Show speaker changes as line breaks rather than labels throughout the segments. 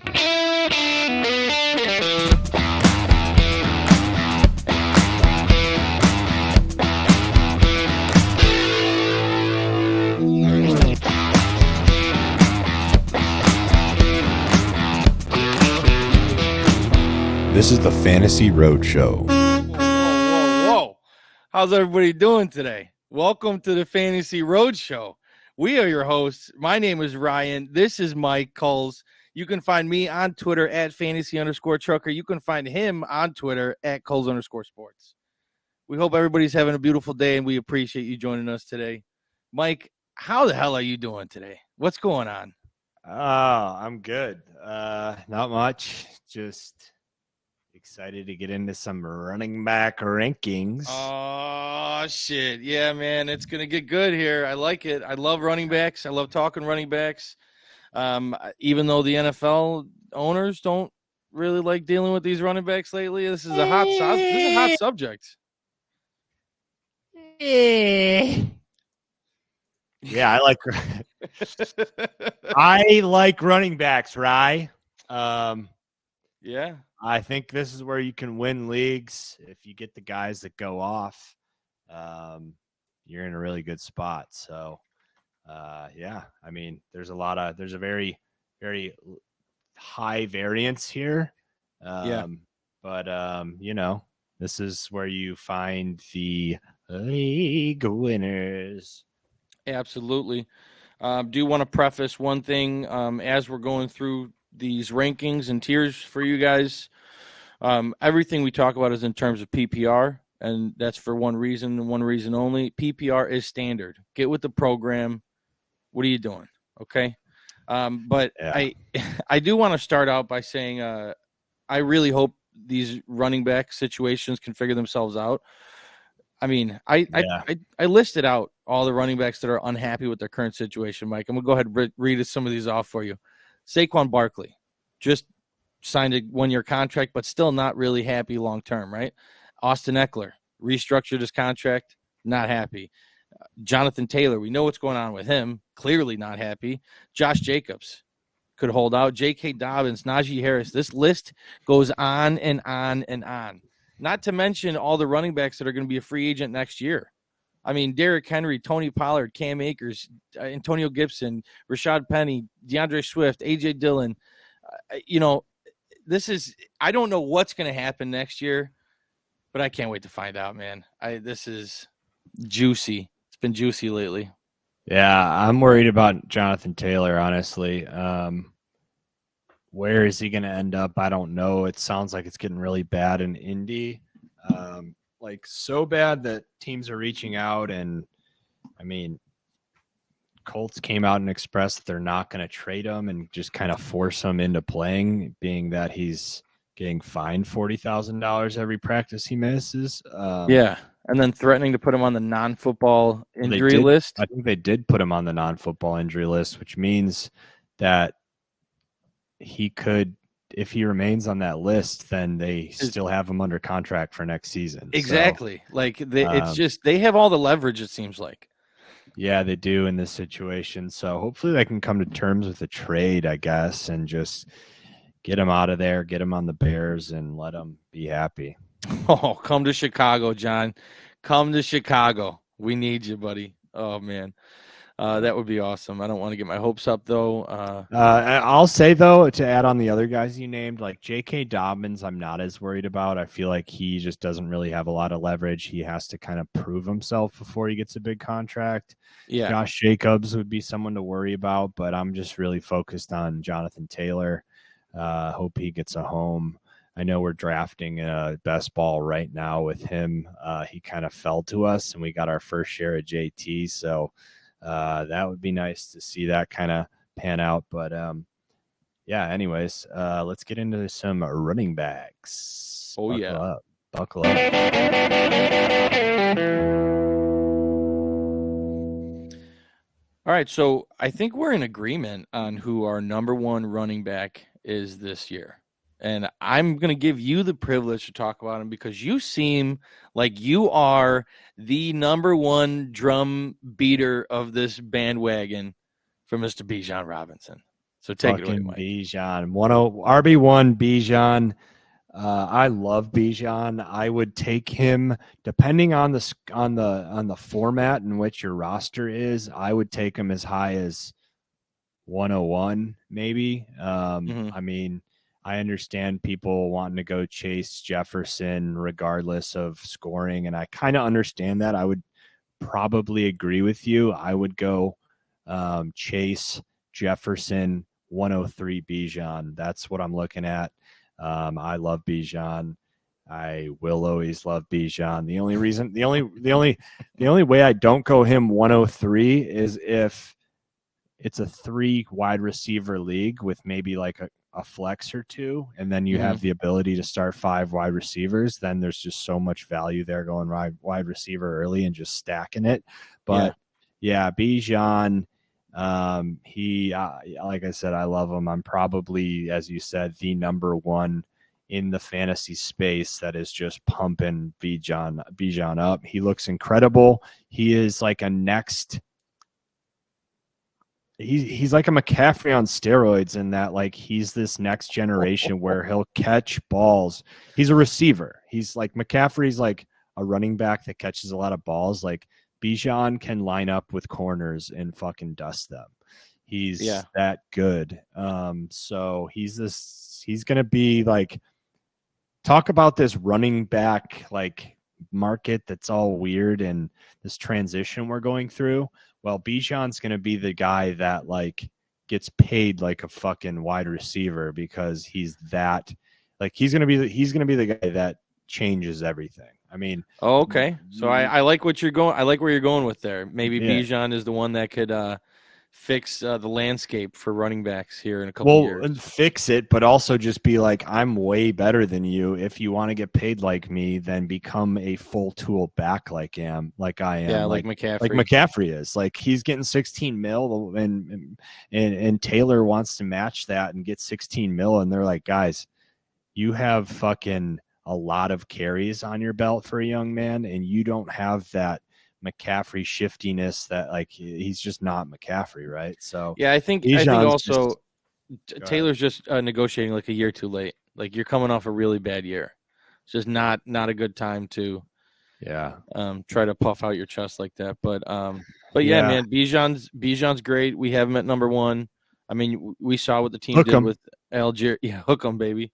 This is the Fantasy Roadshow.
Whoa. How's everybody doing today? Welcome to the Fantasy Roadshow. We are your hosts. My name is Ryan. This is Mike Kulz. You can find me on Twitter at fantasy_trucker. You can find him on Twitter at Kulz_sports. We hope everybody's having a beautiful day, and we appreciate you joining us today. Mike, how the hell are you doing today? What's going on?
Oh, I'm good. Not much. Just excited to get into some running back rankings.
Oh, shit. Yeah, man, it's going to get good here. I like it. I love running backs. I love talking running backs. Even though the NFL owners don't really like dealing with these running backs lately, this is a hot subject.
Yeah, I like running backs, Rye.
Yeah.
I think this is where you can win leagues if you get the guys that go off. You're in a really good spot. So, yeah, I mean, there's a very, very high variance here. But this is where you find the league winners.
Absolutely. Do want to preface one thing as we're going through these rankings and tiers for you guys. Everything we talk about is in terms of PPR, and that's for one reason and one reason only. PPR is standard. Get with the program. What are you doing? Okay. But yeah. I do want to start out by saying I really hope these running back situations can figure themselves out. I mean, I listed out all the running backs that are unhappy with their current situation, Mike. I'm going to go ahead and read some of these off for you. Saquon Barkley just signed a one-year contract, but still not really happy long-term, right? Austin Eckler restructured his contract, not happy. Jonathan Taylor, we know what's going on with him, clearly not happy. Josh Jacobs could hold out. J.K. Dobbins, Najee Harris. This list goes on and on and on. Not to mention all the running backs that are going to be a free agent next year. I mean, Derrick Henry, Tony Pollard, Cam Akers, Antonio Gibson, Rashad Penny, DeAndre Swift, A.J. Dillon. I don't know what's going to happen next year, but I can't wait to find out, man. This is juicy. It's been juicy lately.
Yeah, I'm worried about Jonathan Taylor, honestly. Where is he going to end up? I don't know. It sounds like it's getting really bad in Indy. So bad that teams are reaching out, and I mean, Colts came out and expressed that they're not going to trade him and just kind of force him into playing, being that he's getting fined $40,000 every practice he misses.
And then threatening to put him on the non-football injury list.
I think they did put him on the non-football injury list, which means that he could, if he remains on that list, then they still have him under contract for next season.
Exactly. So, it's just they have all the leverage, it seems like.
Yeah, they do in this situation. So hopefully they can come to terms with a trade, I guess, and just get him out of there, get him on the Bears, and let him be happy.
Oh, come to Chicago, John. Come to Chicago. We need you, buddy. Oh, man. That would be awesome. I don't want to get my hopes up, though.
I'll say, though, to add on the other guys you named, like J.K. Dobbins, I'm not as worried about. I feel like he just doesn't really have a lot of leverage. He has to kind of prove himself before he gets a big contract.
Yeah.
Josh Jacobs would be someone to worry about, but I'm just really focused on Jonathan Taylor. Hope he gets a home. I know we're drafting a best ball right now with him. He kind of fell to us, and we got our first share of JT, so that would be nice to see that kind of pan out. But yeah, anyways, let's get into some running backs.
Oh,
Buckle up.
All right, so I think we're in agreement on who our number one running back is this year. And I'm going to give you the privilege to talk about him because you seem like you are the number one drum beater of this bandwagon for Mr. Bijan Robinson. So take it away,
Fucking
Mike.
Bijan. RB1 Bijan. I love Bijan. I would take him depending on the format in which your roster is. I would take him as high as 101, maybe. I mean, I understand people wanting to go chase Jefferson regardless of scoring, and I kind of understand that. I would probably agree with you. I would go chase Jefferson 103 Bijan. That's what I'm looking at. I love Bijan. I will always love Bijan. The only way I don't go him 103 is if it's a 3 wide receiver league with maybe like a flex or two, and then you have the ability to start 5 wide receivers. Then there's just so much value there going wide receiver early and just stacking it. But yeah Bijan, he like I said, I love him. I'm probably, as you said, the number one in the fantasy space that is just pumping Bijan up. He looks incredible. He is like a next. He's like a McCaffrey on steroids in that, like, he's this next generation where he'll catch balls. He's a receiver. He's like McCaffrey's like a running back that catches a lot of balls. Like Bijan can line up with corners and fucking dust them. He's that good. So he's going to be like, talk about this running back like market that's all weird and this transition we're going through. Well, Bijan's going to be the guy that like gets paid like a fucking wide receiver because he's that, like, he's going to be the guy that changes everything. I mean,
okay. So I like what you're going. I like where you're going with there. Maybe Bijan is the one that could fix the landscape for running backs here in a couple of years.
And fix it, but also just be like, I'm way better than you. If you want to get paid like me, then become a full tool back like I am.
Yeah, like McCaffrey.
Like McCaffrey is. Like, he's getting 16 mil, and Taylor wants to match that and get 16 mil, and they're like, guys, you have fucking a lot of carries on your belt for a young man, and you don't have that McCaffrey shiftiness that, like, he's just not McCaffrey, right? So
yeah, I think also Taylor's just negotiating like a year too late. Like, you're coming off a really bad year. It's just not a good time to try to puff out your chest like that. But yeah, man, Bijan's great. We have him at number 1. I mean, we saw what the team did with Algier. Yeah, hook 'em, baby.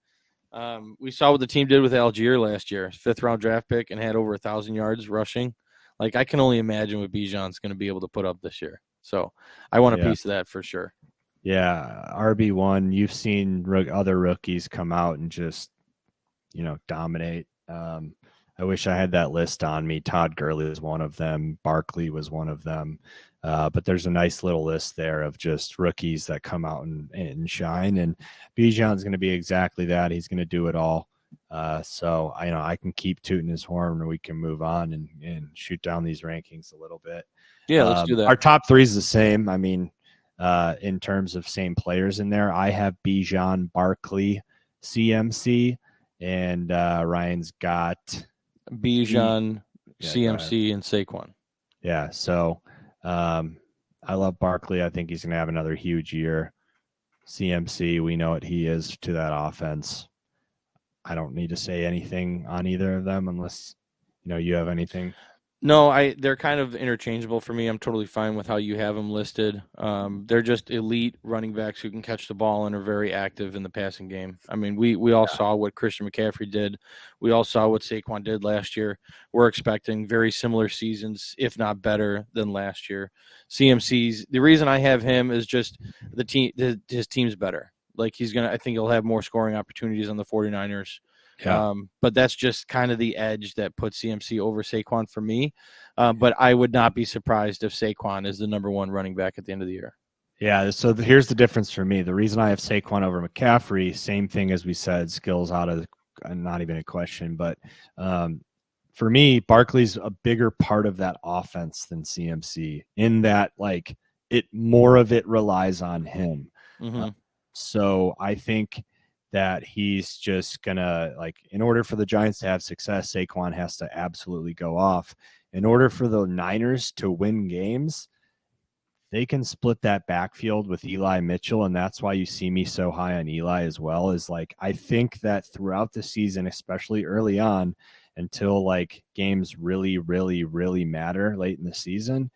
We saw what the team did with Algier last year. 5th round draft pick and had over 1,000 yards rushing. Like, I can only imagine what Bijan's going to be able to put up this year. So I want a piece of that for sure.
Yeah, RB1, you've seen other rookies come out and just, dominate. I wish I had that list on me. Todd Gurley was one of them. Barkley was one of them. But there's a nice little list there of just rookies that come out and shine. And Bijan's going to be exactly that. He's going to do it all. So I can keep tooting his horn, and we can move on and shoot down these rankings a little bit.
Yeah, let's do that.
Our top 3 is the same. I mean, in terms of same players in there, I have Bijan, Barkley, CMC, and Ryan's got
Bijan, CMC, and Saquon.
Yeah, so I love Barkley. I think he's going to have another huge year. CMC, we know what he is to that offense. I don't need to say anything on either of them unless you have anything.
No, they're kind of interchangeable for me. I'm totally fine with how you have them listed. They're just elite running backs who can catch the ball and are very active in the passing game. I mean, we all saw what Christian McCaffrey did. We all saw what Saquon did last year. We're expecting very similar seasons, if not better than last year. CMC's, the reason I have him is just his team's better. Like, I think he'll have more scoring opportunities on the 49ers. Yeah. But that's just kind of the edge that puts CMC over Saquon for me. But I would not be surprised if Saquon is the number 1 running back at the end of the year.
Yeah, so here's the difference for me. The reason I have Saquon over McCaffrey, same thing as we said, skills out of not even a question. But for me, Barkley's a bigger part of that offense than CMC in that, like, more of it relies on him. Mm-hmm. So I think that he's just going to, like, in order for the Giants to have success, Saquon has to absolutely go off. In order for the Niners to win games, they can split that backfield with Eli Mitchell, and that's why you see me so high on Eli as well. Is like I think that throughout the season, especially early on, until like games really, really, really matter late in the season,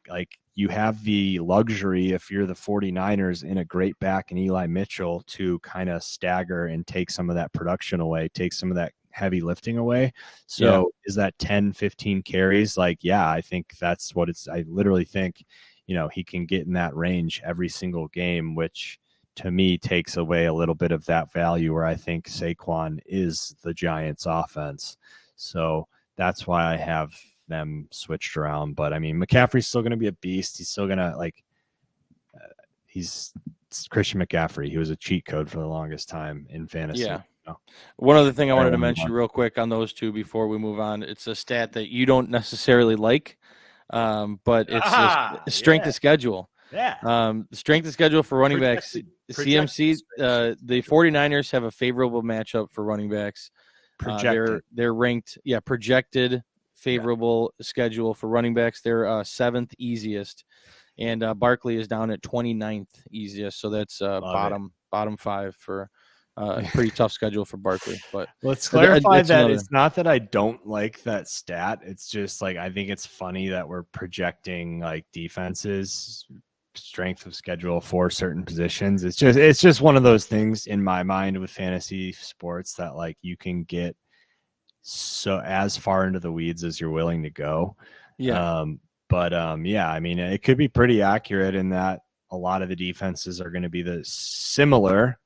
like you have the luxury, if you're the 49ers, in a great back and Eli Mitchell, to kind of stagger and take some of that production away, take some of that heavy lifting away. So is that 10, 15 carries? Like, yeah, I think that's what it's, I literally think, he can get in that range every single game, which to me takes away a little bit of that value where I think Saquon is the Giants offense. So that's why I have them switched around. But I mean, McCaffrey's still going to be a beast. He's still going to he's Christian McCaffrey. He was a cheat code for the longest time in fantasy.
Yeah. One other thing I wanted to mention real quick on those two before we move on. It's a stat that you don't necessarily like, but it's strength of schedule.
Yeah.
The strength of schedule for running backs, CMC, the 49ers have a favorable matchup for running backs. They're ranked, projected favorable schedule for running backs. They're 7th easiest, and Barkley is down at 29th easiest. So that's bottom 5 for a pretty tough schedule for Barkley. But
let's clarify that it's not that I don't like that stat. It's just like I think it's funny that we're projecting like defenses strength of schedule for certain positions. It's just one of those things in my mind with fantasy sports that like you can get so as far into the weeds as you're willing to go. I mean, it could be pretty accurate in that a lot of the defenses are going to be similar.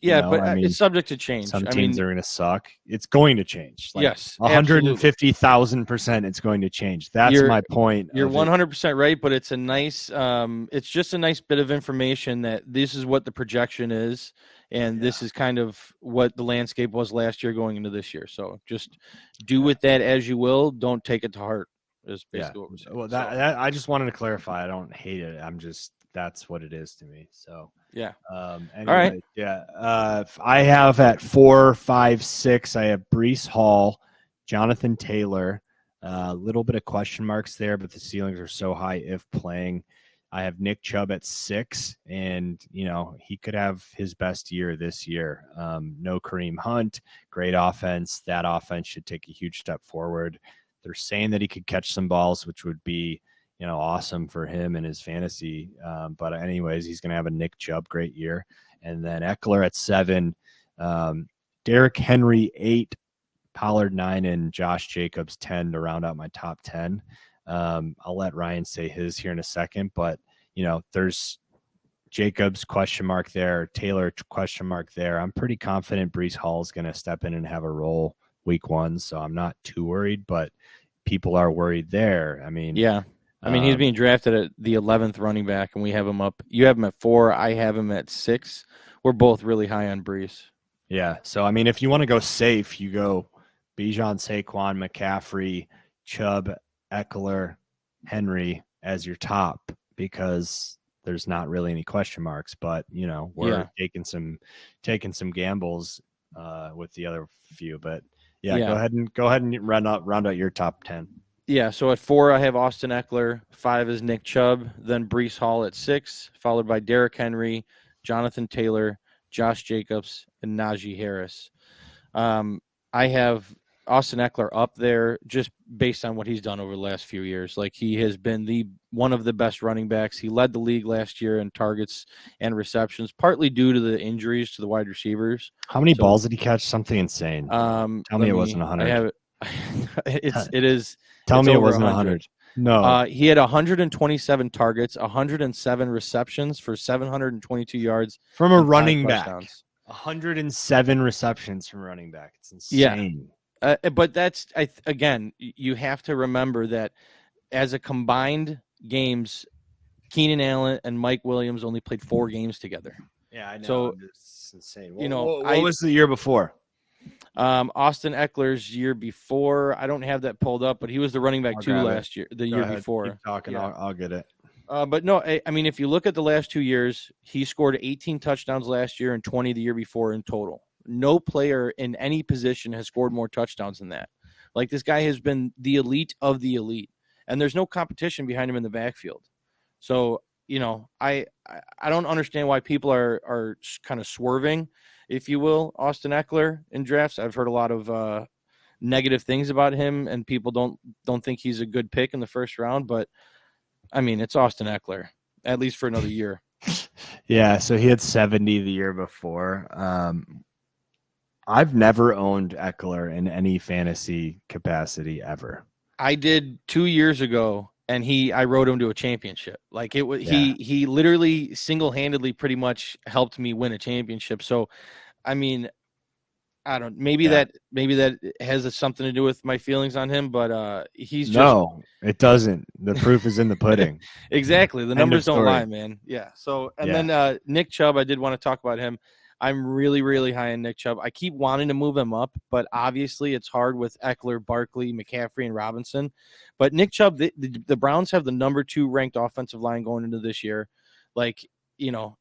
It's subject to change.
Some teams are going to suck. It's going to change. Like,
yes,
150,000% it's going to change. That's my point.
You're 100% right, but it's a nice it's just a nice bit of information that this is what the projection is, and this is kind of what the landscape was last year going into this year. So just do with that as you will. Don't take it to heart is basically what we're saying.
Well, that I just wanted to clarify. I don't hate it. I'm just that's what it is to me. So
yeah.
All
right.
Yeah. I have at 4, 5, 6. I have Breece Hall, Jonathan Taylor. A little bit of question marks there, but the ceilings are so high if playing. I have Nick Chubb at 6, and he could have his best year this year. No Kareem Hunt, great offense. That offense should take a huge step forward. They're saying that he could catch some balls, which would be awesome for him and his fantasy. But anyways, he's going to have a Nick Chubb great year. And then Eckler at 7, Derrick Henry 8, Pollard 9, and Josh Jacobs 10 to round out my top 10. I'll let Ryan say his here in a second, but there's Jacobs question mark there, Taylor question mark there. I'm pretty confident Breece Hall is going to step in and have a role week 1, so I'm not too worried, but people are worried there. I mean,
he's being drafted at the 11th running back, and we have him up. You have him at 4. I have him at 6. We're both really high on Breece.
Yeah. So, I mean, if you want to go safe, you go Bijan, Saquon, McCaffrey, Chubb, Eckler, Henry as your top because there's not really any question marks. But, we're taking some gambles with the other few. But, go ahead and round out your top 10.
Yeah, so at 4, I have Austin Eckler. 5 is Nick Chubb. Then Breece Hall at 6, followed by Derrick Henry, Jonathan Taylor, Josh Jacobs, and Najee Harris. I have Austin Eckler up there just based on what he's done over the last few years. Like, he has been one of the best running backs. He led the league last year in targets and receptions, partly due to the injuries to the wide receivers.
How many balls did he catch? Something insane. Tell me it wasn't 100.
I have it. It is.
Tell me it wasn't 100. No.
He had 127 targets, 107 receptions for 722 yards.
From a running back. 107 receptions from running back. It's insane.
Yeah. But that's, again, you have to remember that as a combined games, Keenan Allen and Mike Williams only played 4 games together.
Yeah, I know.
So,
it's insane.
What
was the year before?
Austin Eckler's year before, I don't have that pulled up, but he was the running back last year, the year before.
Keep talking. Yeah. I'll get it.
But no, I mean, if you look at the last 2 years, he scored 18 touchdowns last year and 20 the year before in total. No player in any position has scored more touchdowns than that. Like, this guy has been the elite of the elite, and there's no competition behind him in the backfield. So, I don't understand why people are kind of swerving, if you will, Austin Eckler in drafts. I've heard a lot of negative things about him, and people don't think he's a good pick in the first round. But I mean, it's Austin Eckler, at least for another year.
Yeah, so he had 70 the year before. I've never owned Eckler in any fantasy capacity ever.
I did 2 years ago, and I rode him to a championship. Like it was, he literally single-handedly pretty much helped me win a championship. So, I mean, I don't, maybe that has something to do with my feelings on him, but he's just.
No, it doesn't. The proof is in the pudding.
Exactly. The numbers don't lie, man. Yeah. So, and then Nick Chubb, I did want to talk about him. I'm really, really high on Nick Chubb. I keep wanting to move him up, but obviously it's hard with Eckler, Barkley, McCaffrey, and Robinson. But Nick Chubb, the Browns have the number 2 ranked offensive line going into this year. Like,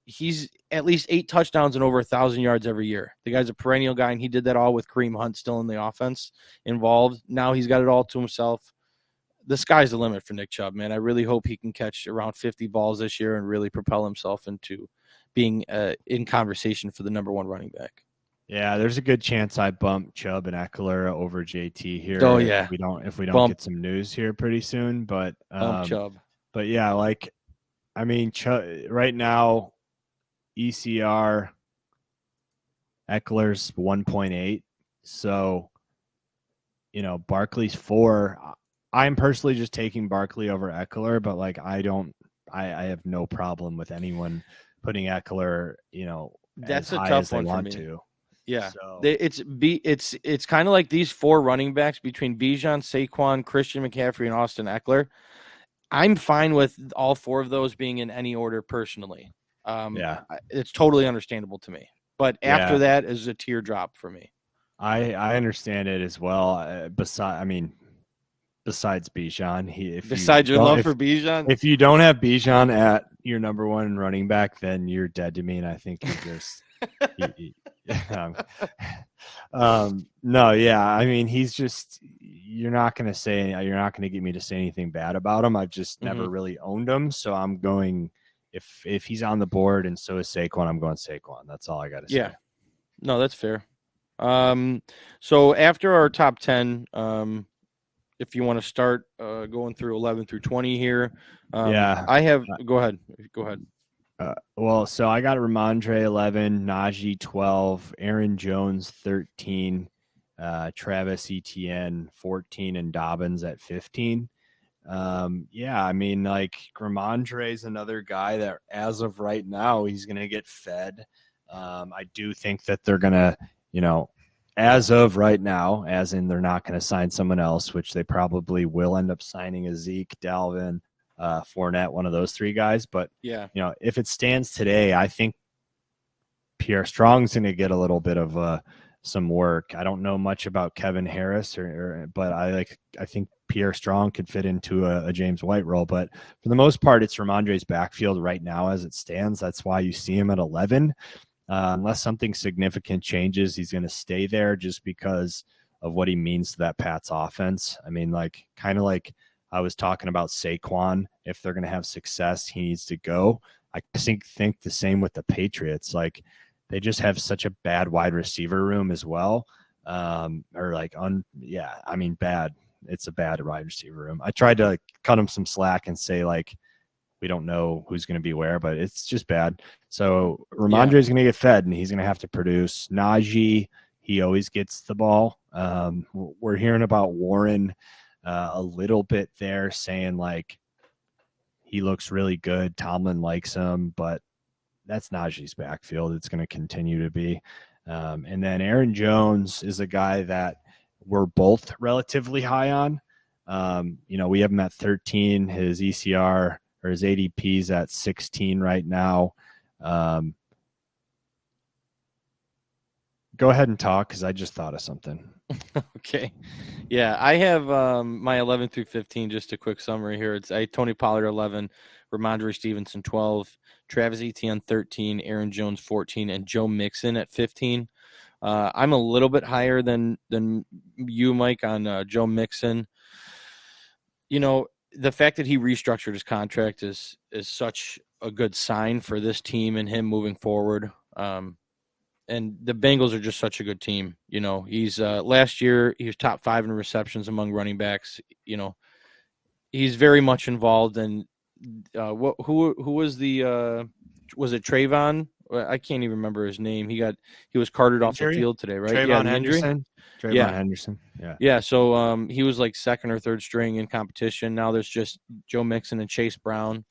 he's at least 8 touchdowns and over 1,000 yards every year. The guy's a perennial guy, and he did that all with Kareem Hunt still in the offense involved. Now he's got it all to himself. The sky's the limit for Nick Chubb, man. I really hope he can catch around 50 balls this year and really propel himself into being in conversation for the number 1 running back.
Yeah, there's a good chance I bump Chubb and Eckler over JT here.
Oh yeah,
if we don't get some news here pretty soon. But
Chubb.
But yeah, Chubb right now, ECR Eckler's 1.8. So, Barkley's 4. I'm personally just taking Barkley over Eckler, but I have no problem with anyone putting Eckler,
that's
as
a
high
tough
as they
one
want
for me.
to.
Yeah,
so.
it's kind of like these 4 running backs between Bijan, Saquon, Christian McCaffrey, and Austin Eckler. I'm fine with all 4 of those being in any order personally. It's totally understandable to me. But after that is a teardrop for me.
I understand it as well. Besides Bijan,
besides your love for Bijan,
if you don't have Bijan at your number 1 running back, then you're dead to me. And I think you just, no, yeah. I mean, he's just, you're not going to get me to say anything bad about him. I've just never really owned him. So I'm going, if he's on the board and so is Saquon, I'm going Saquon. That's all I got to say.
Yeah, no, that's fair. So after our top 10, if you want to start going through 11 through 20 here. I have – go ahead.
So I got Ramondre 11, Najee 12, Aaron Jones 13, Travis Etienne 14, and Dobbins at 15. Ramondre is another guy that as of right now, he's going to get fed. I do think that they're going to, as of right now, as in they're not going to sign someone else, which they probably will end up signing a Zeke, Dalvin, Fournette, one of those 3 guys. But, if it stands today, I think Pierre Strong's going to get a little bit of some work. I don't know much about Kevin Harris, but I think Pierre Strong could fit into a James White role. But for the most part, it's Ramondre's backfield right now as it stands. That's why you see him at 11. Unless something significant changes, he's going to stay there just because of what he means to that Pats offense. I mean, kind of like I was talking about Saquon. If they're going to have success, he needs to go. I think the same with the Patriots. They just have such a bad wide receiver room as well. Bad. It's a bad wide receiver room. I tried to cut him some slack and say we don't know who's going to be where, but it's just bad. So Ramondre is going to get fed, and he's going to have to produce. Najee, he always gets the ball. We're hearing about Warren a little bit there, saying he looks really good. Tomlin likes him, but that's Najee's backfield. It's going to continue to be. And then Aaron Jones is a guy that we're both relatively high on. We have him at 13. His ECR or his ADP's at 16 right now. Go ahead and talk because I just thought of something.
Okay. Yeah, I have my 11 through 15, just a quick summary here. It's Tony Pollard 11, Ramondre Stevenson 12, Travis Etienne 13, Aaron Jones 14, and Joe Mixon at 15. I'm a little bit higher than you, Mike, on Joe Mixon. the fact that he restructured his contract is such a good sign for this team and him moving forward. And the Bengals are just such a good team. You know, he's last year he was top 5 in receptions among running backs. You know, he's very much involved in who was the was it Trayvon? I can't even remember his name. He was carted off the field today, right?
Trayvon Henderson.
Yeah.
Henderson. Yeah.
Yeah. So he was like second or third string in competition. Now there's just Joe Mixon and Chase Brown.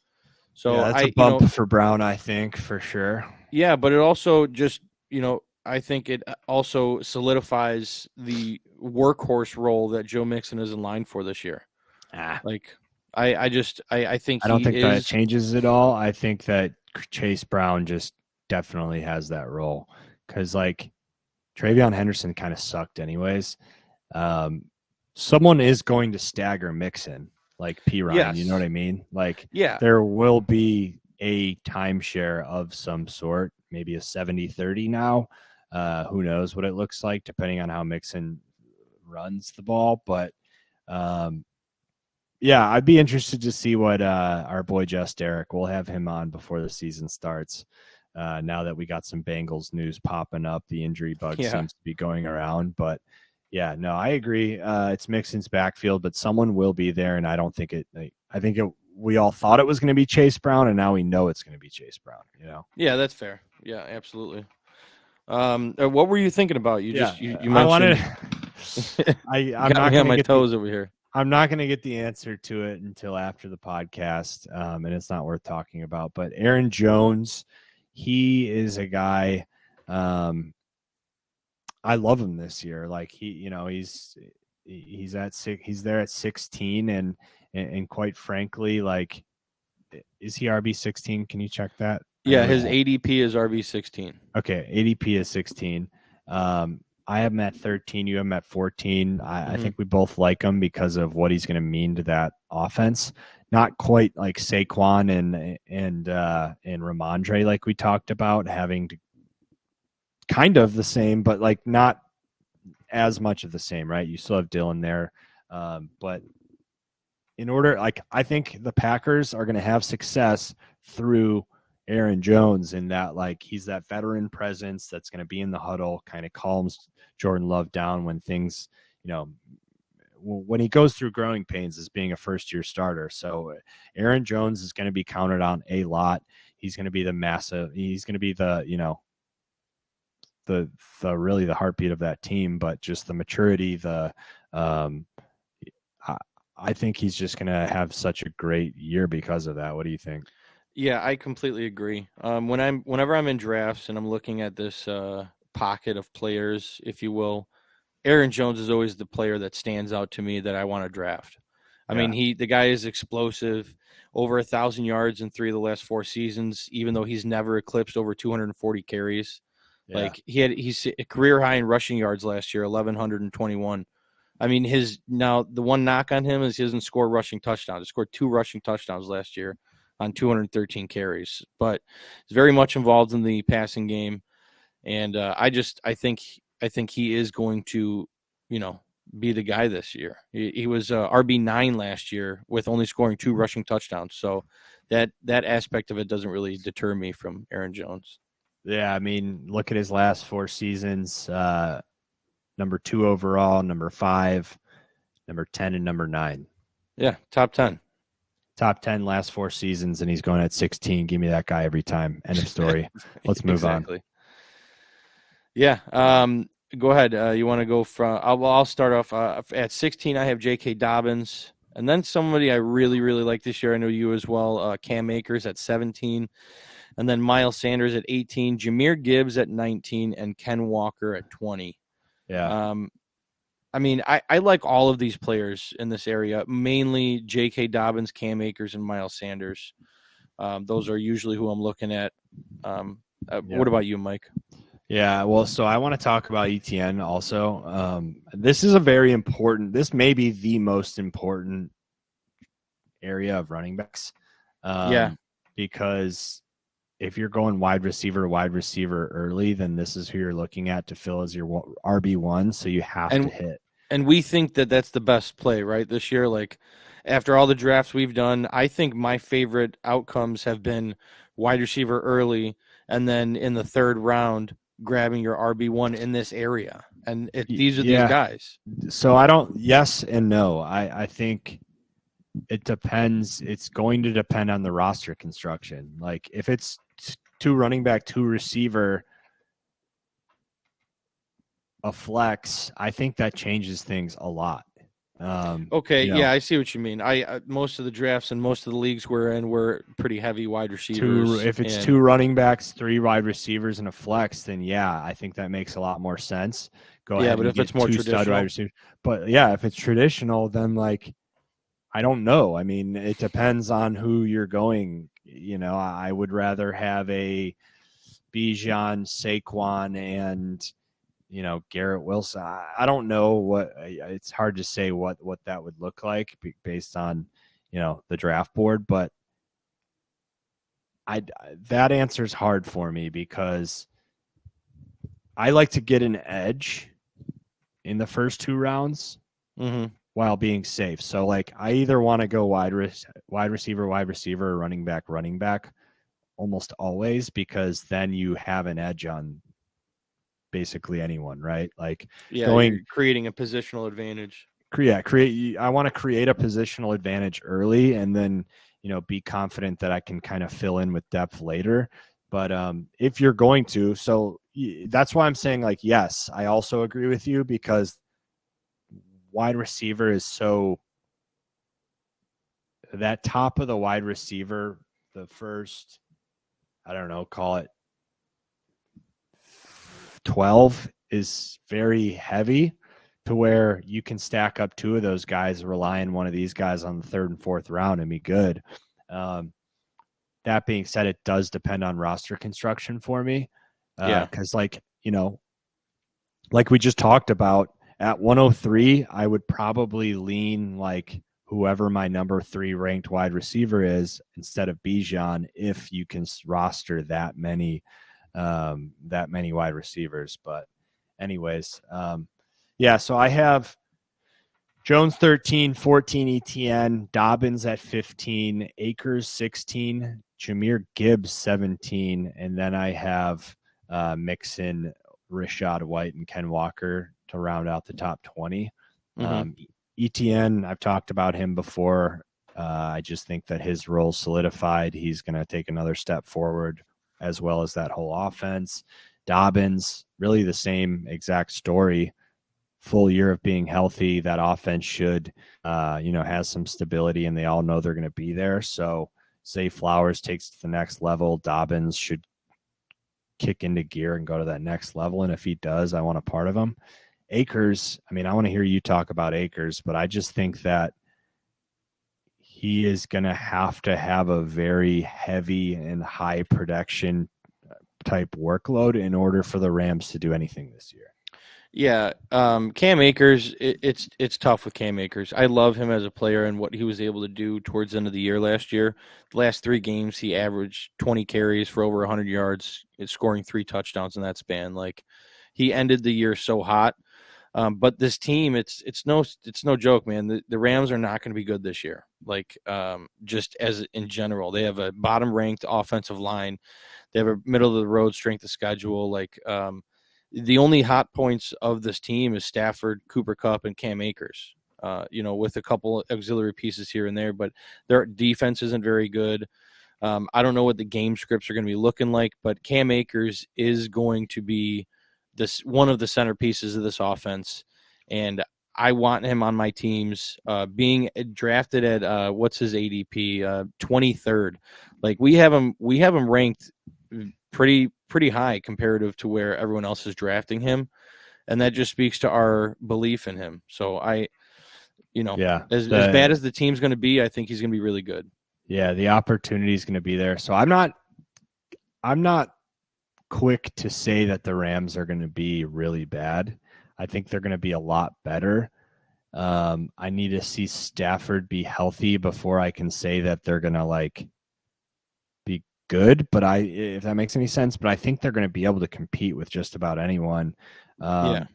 So
yeah, that's a bump for Brown, I think, for sure.
Yeah, but it also just, I think it also solidifies the workhorse role that Joe Mixon is in line for this year. Like, I think
I don't think that changes it all. I think that Chase Brown just definitely has that role because, like, Travion Henderson kind of sucked anyways. Someone is going to stagger Mixon, like P. Ryan,
yes.
You know what I mean? Like,
yeah,
there will be a timeshare of some sort, maybe a 70-30 now. Who knows what it looks like, depending on how Mixon runs the ball. But, yeah, I'd be interested to see what our boy Just Derek, we'll have him on before the season starts. Now that we got some Bengals news popping up, the injury bug seems to be going around. But, yeah, no, I agree. It's Mixon's backfield, but someone will be there, and I don't think it – I think we all thought it was going to be Chase Brown, and now we know it's going to be Chase Brown, you know?
Yeah, that's fair. Yeah, absolutely. What were you thinking about? You mentioned.
I wanted. I'm
not going to my toes over here.
I'm not going to get the answer to it until after the podcast, and it's not worth talking about. But Aaron Jones, he is a guy. I love him this year. Like he's there at 16, and quite frankly, like, is he RB16? Can you check that?
Yeah, his ADP is RB16.
Okay, ADP is 16. I have him at 13. You have him at 14. I think we both like him because of what he's going to mean to that offense. Not quite like Saquon and Ramondre, like we talked about, having to kind of the same, but like not as much of the same, right? You still have Dylan there, but in order, like, I think the Packers are going to have success through Aaron Jones in that, like, he's that veteran presence that's going to be in the huddle, kind of calms Jordan Love down when things, when he goes through growing pains as being a first-year starter. So Aaron Jones is going to be counted on a lot. He's going to be he's going to be the, the really the heartbeat of that team, but just the maturity, I think he's just going to have such a great year because of that. What do you think?
Yeah, I completely agree. Whenever I'm in drafts and I'm looking at this pocket of players, if you will, Aaron Jones is always the player that stands out to me that I want to draft. I mean, the guy is explosive, over 1,000 yards in 3 of the last 4 seasons, even though he's never eclipsed over 240 carries. Yeah. Like he's a career high in rushing yards last year, 1,121. I mean, the one knock on him is he doesn't score rushing touchdowns. He scored 2 rushing touchdowns last year on 213 carries, but he's very much involved in the passing game. And I think he is going to, be the guy this year. He was RB9 last year with only scoring 2 rushing touchdowns. So that aspect of it doesn't really deter me from Aaron Jones.
Yeah, I mean, look at his last 4 seasons. Number 2 overall, number 5, number 10, and number 9.
Yeah, top 10.
Top 10 last 4 seasons, and he's going at 16. Give me that guy every time. End of story. Let's move on.
Yeah. Go ahead. You want to go from? I'll start off at 16. I have J.K. Dobbins, and then somebody I really, really like this year. I know you as well. Cam Akers at 17, and then Miles Sanders at 18, Jahmyr Gibbs at 19, and Ken Walker at 20.
Yeah.
I mean, I like all of these players in this area, mainly J.K. Dobbins, Cam Akers, and Miles Sanders. Those are usually who I'm looking at. What about you, Mike?
Yeah, well, so I want to talk about ETN also. This is a very important – this may be the most important area of running backs. Because if you're going wide receiver early, then this is who you're looking at to fill as your RB1, so you have to hit.
And we think that that's the best play, right, this year? Like, after all the drafts we've done, I think my favorite outcomes have been wide receiver early, and then in the third round, grabbing your RB1 in this area. And these are these guys.
So I don't, yes and no. I think it depends. It's going to depend on the roster construction. Like if it's two running back, two receiver, a flex, I think that changes things a lot.
Okay, yeah, I see what you mean. I most of the drafts and most of the leagues we're in were pretty heavy wide receivers.
If it's two running backs, three wide receivers, and a flex, then yeah, I think that makes a lot more sense. Go ahead.
But if it's more traditional,
wide receivers. But yeah, if it's traditional, then like I don't know. I mean, it depends on who you're going. You know, I would rather have a Bijan, Saquon, and Garrett Wilson. I don't know what. It's hard to say what that would look like based on the draft board, but that answer is hard for me because I like to get an edge in the first two rounds while being safe. So like I either want to go wide receiver, or running back almost always, because then you have an edge on basically anyone, right? Like
you're creating a positional advantage.
I want to create a positional advantage early and then, be confident that I can kind of fill in with depth later. But if you're going to, so that's why I'm saying like, yes, I also agree with you because wide receiver is so that top of the wide receiver, the first, I don't know, call it 12 is very heavy to where you can stack up two of those guys, rely on one of these guys on the third and fourth round and be good. That being said, it does depend on roster construction for me. Because like we just talked about at 103, I would probably lean like whoever my number 3 ranked wide receiver is instead of Bijan, if you can roster that many wide receivers. But anyways, so I have Jones 13, 14 ETN, Dobbins at 15, Akers 16, Jahmyr Gibbs 17, and then I have Mixon, Rashad White, and Ken Walker to round out the top 20. ETN, I've talked about him before. I just think that his role solidified. He's going to take another step forward, as well as that whole offense. Dobbins, really the same exact story. Full year of being healthy, that offense should, has some stability, and they all know they're going to be there. So, say Flowers takes to the next level, Dobbins should kick into gear and go to that next level. And if he does, I want a part of him. Akers, I mean, I want to hear you talk about Akers, but I just think that he is going to have a very heavy and high production type workload in order for the Rams to do anything this year.
Yeah, Cam Akers, it's tough with Cam Akers. I love him as a player and what he was able to do towards the end of the year last year. The last 3 games, he averaged 20 carries for over 100 yards, scoring 3 touchdowns in that span. Like, he ended the year so hot. But this team, it's no joke, man. The Rams are not going to be good this year. Like, just as in general, they have a bottom-ranked offensive line. They have a middle-of-the-road strength of schedule. Like, the only hot points of this team is Stafford, Cooper Kupp, and Cam Akers. With a couple auxiliary pieces here and there, but their defense isn't very good. I don't know what the game scripts are going to be looking like, but Cam Akers is going to be one of the centerpieces of this offense, and I want him on my teams. Being drafted at what's his ADP, 23rd. Like we have him ranked pretty high comparative to where everyone else is drafting him, and that just speaks to our belief in him. So as bad as the team's going to be, I think he's going to be really good.
Yeah, the opportunity is going to be there. So I'm not quick to say that the Rams are going to be really bad. I think they're going to be a lot better. I need to see Stafford be healthy before I can say that they're going to be good. But if that makes any sense, but I think they're going to be able to compete with just about anyone. I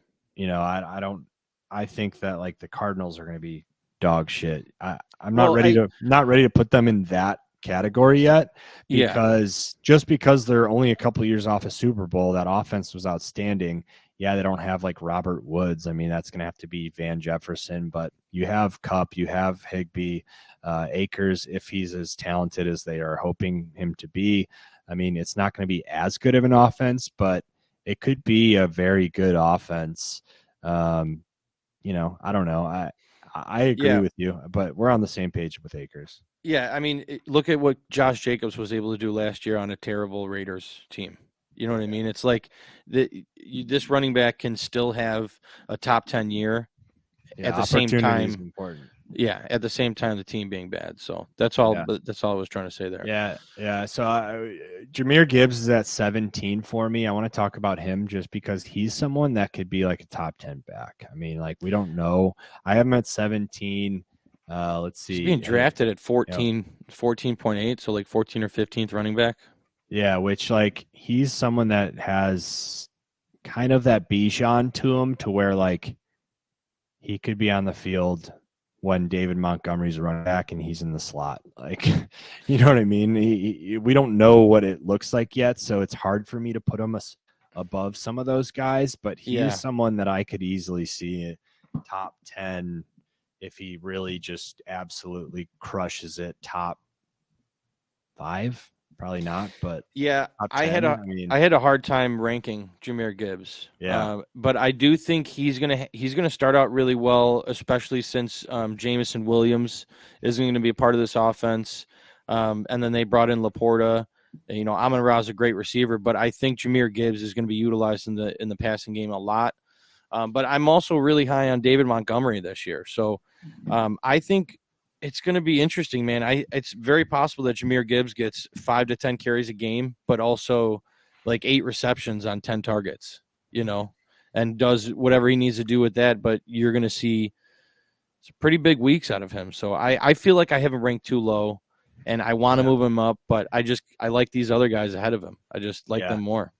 think that the Cardinals are going to be dog shit. I'm not ready to put them in that category yet, because just because they're only a couple of years off a Super Bowl, that offense was outstanding. Yeah, they don't have like Robert Woods. I mean, that's going to have to be Van Jefferson, but you have Kupp, you have Higbee, Akers, if he's as talented as they are hoping him to be. I mean, it's not going to be as good of an offense, but it could be a very good offense. You know, I don't know. I agree with you, but we're on the same page with Akers.
Yeah, I mean, look at what Josh Jacobs was able to do last year on a terrible Raiders team. You know what I mean? It's like this running back can still have a top 10 year at the same time.
Important.
Yeah, at the same time the team being bad. So that's all. Yeah. That's all I was trying to say there.
Yeah. So Jahmyr Gibbs is at 17 for me. I want to talk about him just because he's someone that could be like a top 10 back. I mean, like, we don't know. I have him at 17. Let's see.
He's being drafted at 14.8, so like 14 or 15th running back.
Yeah, which, like, he's someone that has kind of that Bijan to him, to where like he could be on the field when David Montgomery's running back and he's in the slot. Like, you know what I mean? We don't know what it looks like yet, so it's hard for me to put him above some of those guys, but he is someone that I could easily see top 10 if he really just absolutely crushes it. Top 5? Probably not, but
yeah, I had a hard time ranking Jahmyr Gibbs.
Yeah,
but I do think he's gonna start out really well, especially since Jameson Williams isn't going to be a part of this offense, and then they brought in Laporta. You know, Amon-Ra's a great receiver, but I think Jahmyr Gibbs is going to be utilized in the passing game a lot. But I'm also really high on David Montgomery this year, so I think it's going to be interesting, man. It's very possible that Jahmyr Gibbs gets 5 to 10 carries a game, but also like 8 receptions on 10 targets, you know, and does whatever he needs to do with that. But you're going to see some pretty big weeks out of him. So I feel like I haven't ranked too low, and I want to move him up, but I like these other guys ahead of him. I just like them more.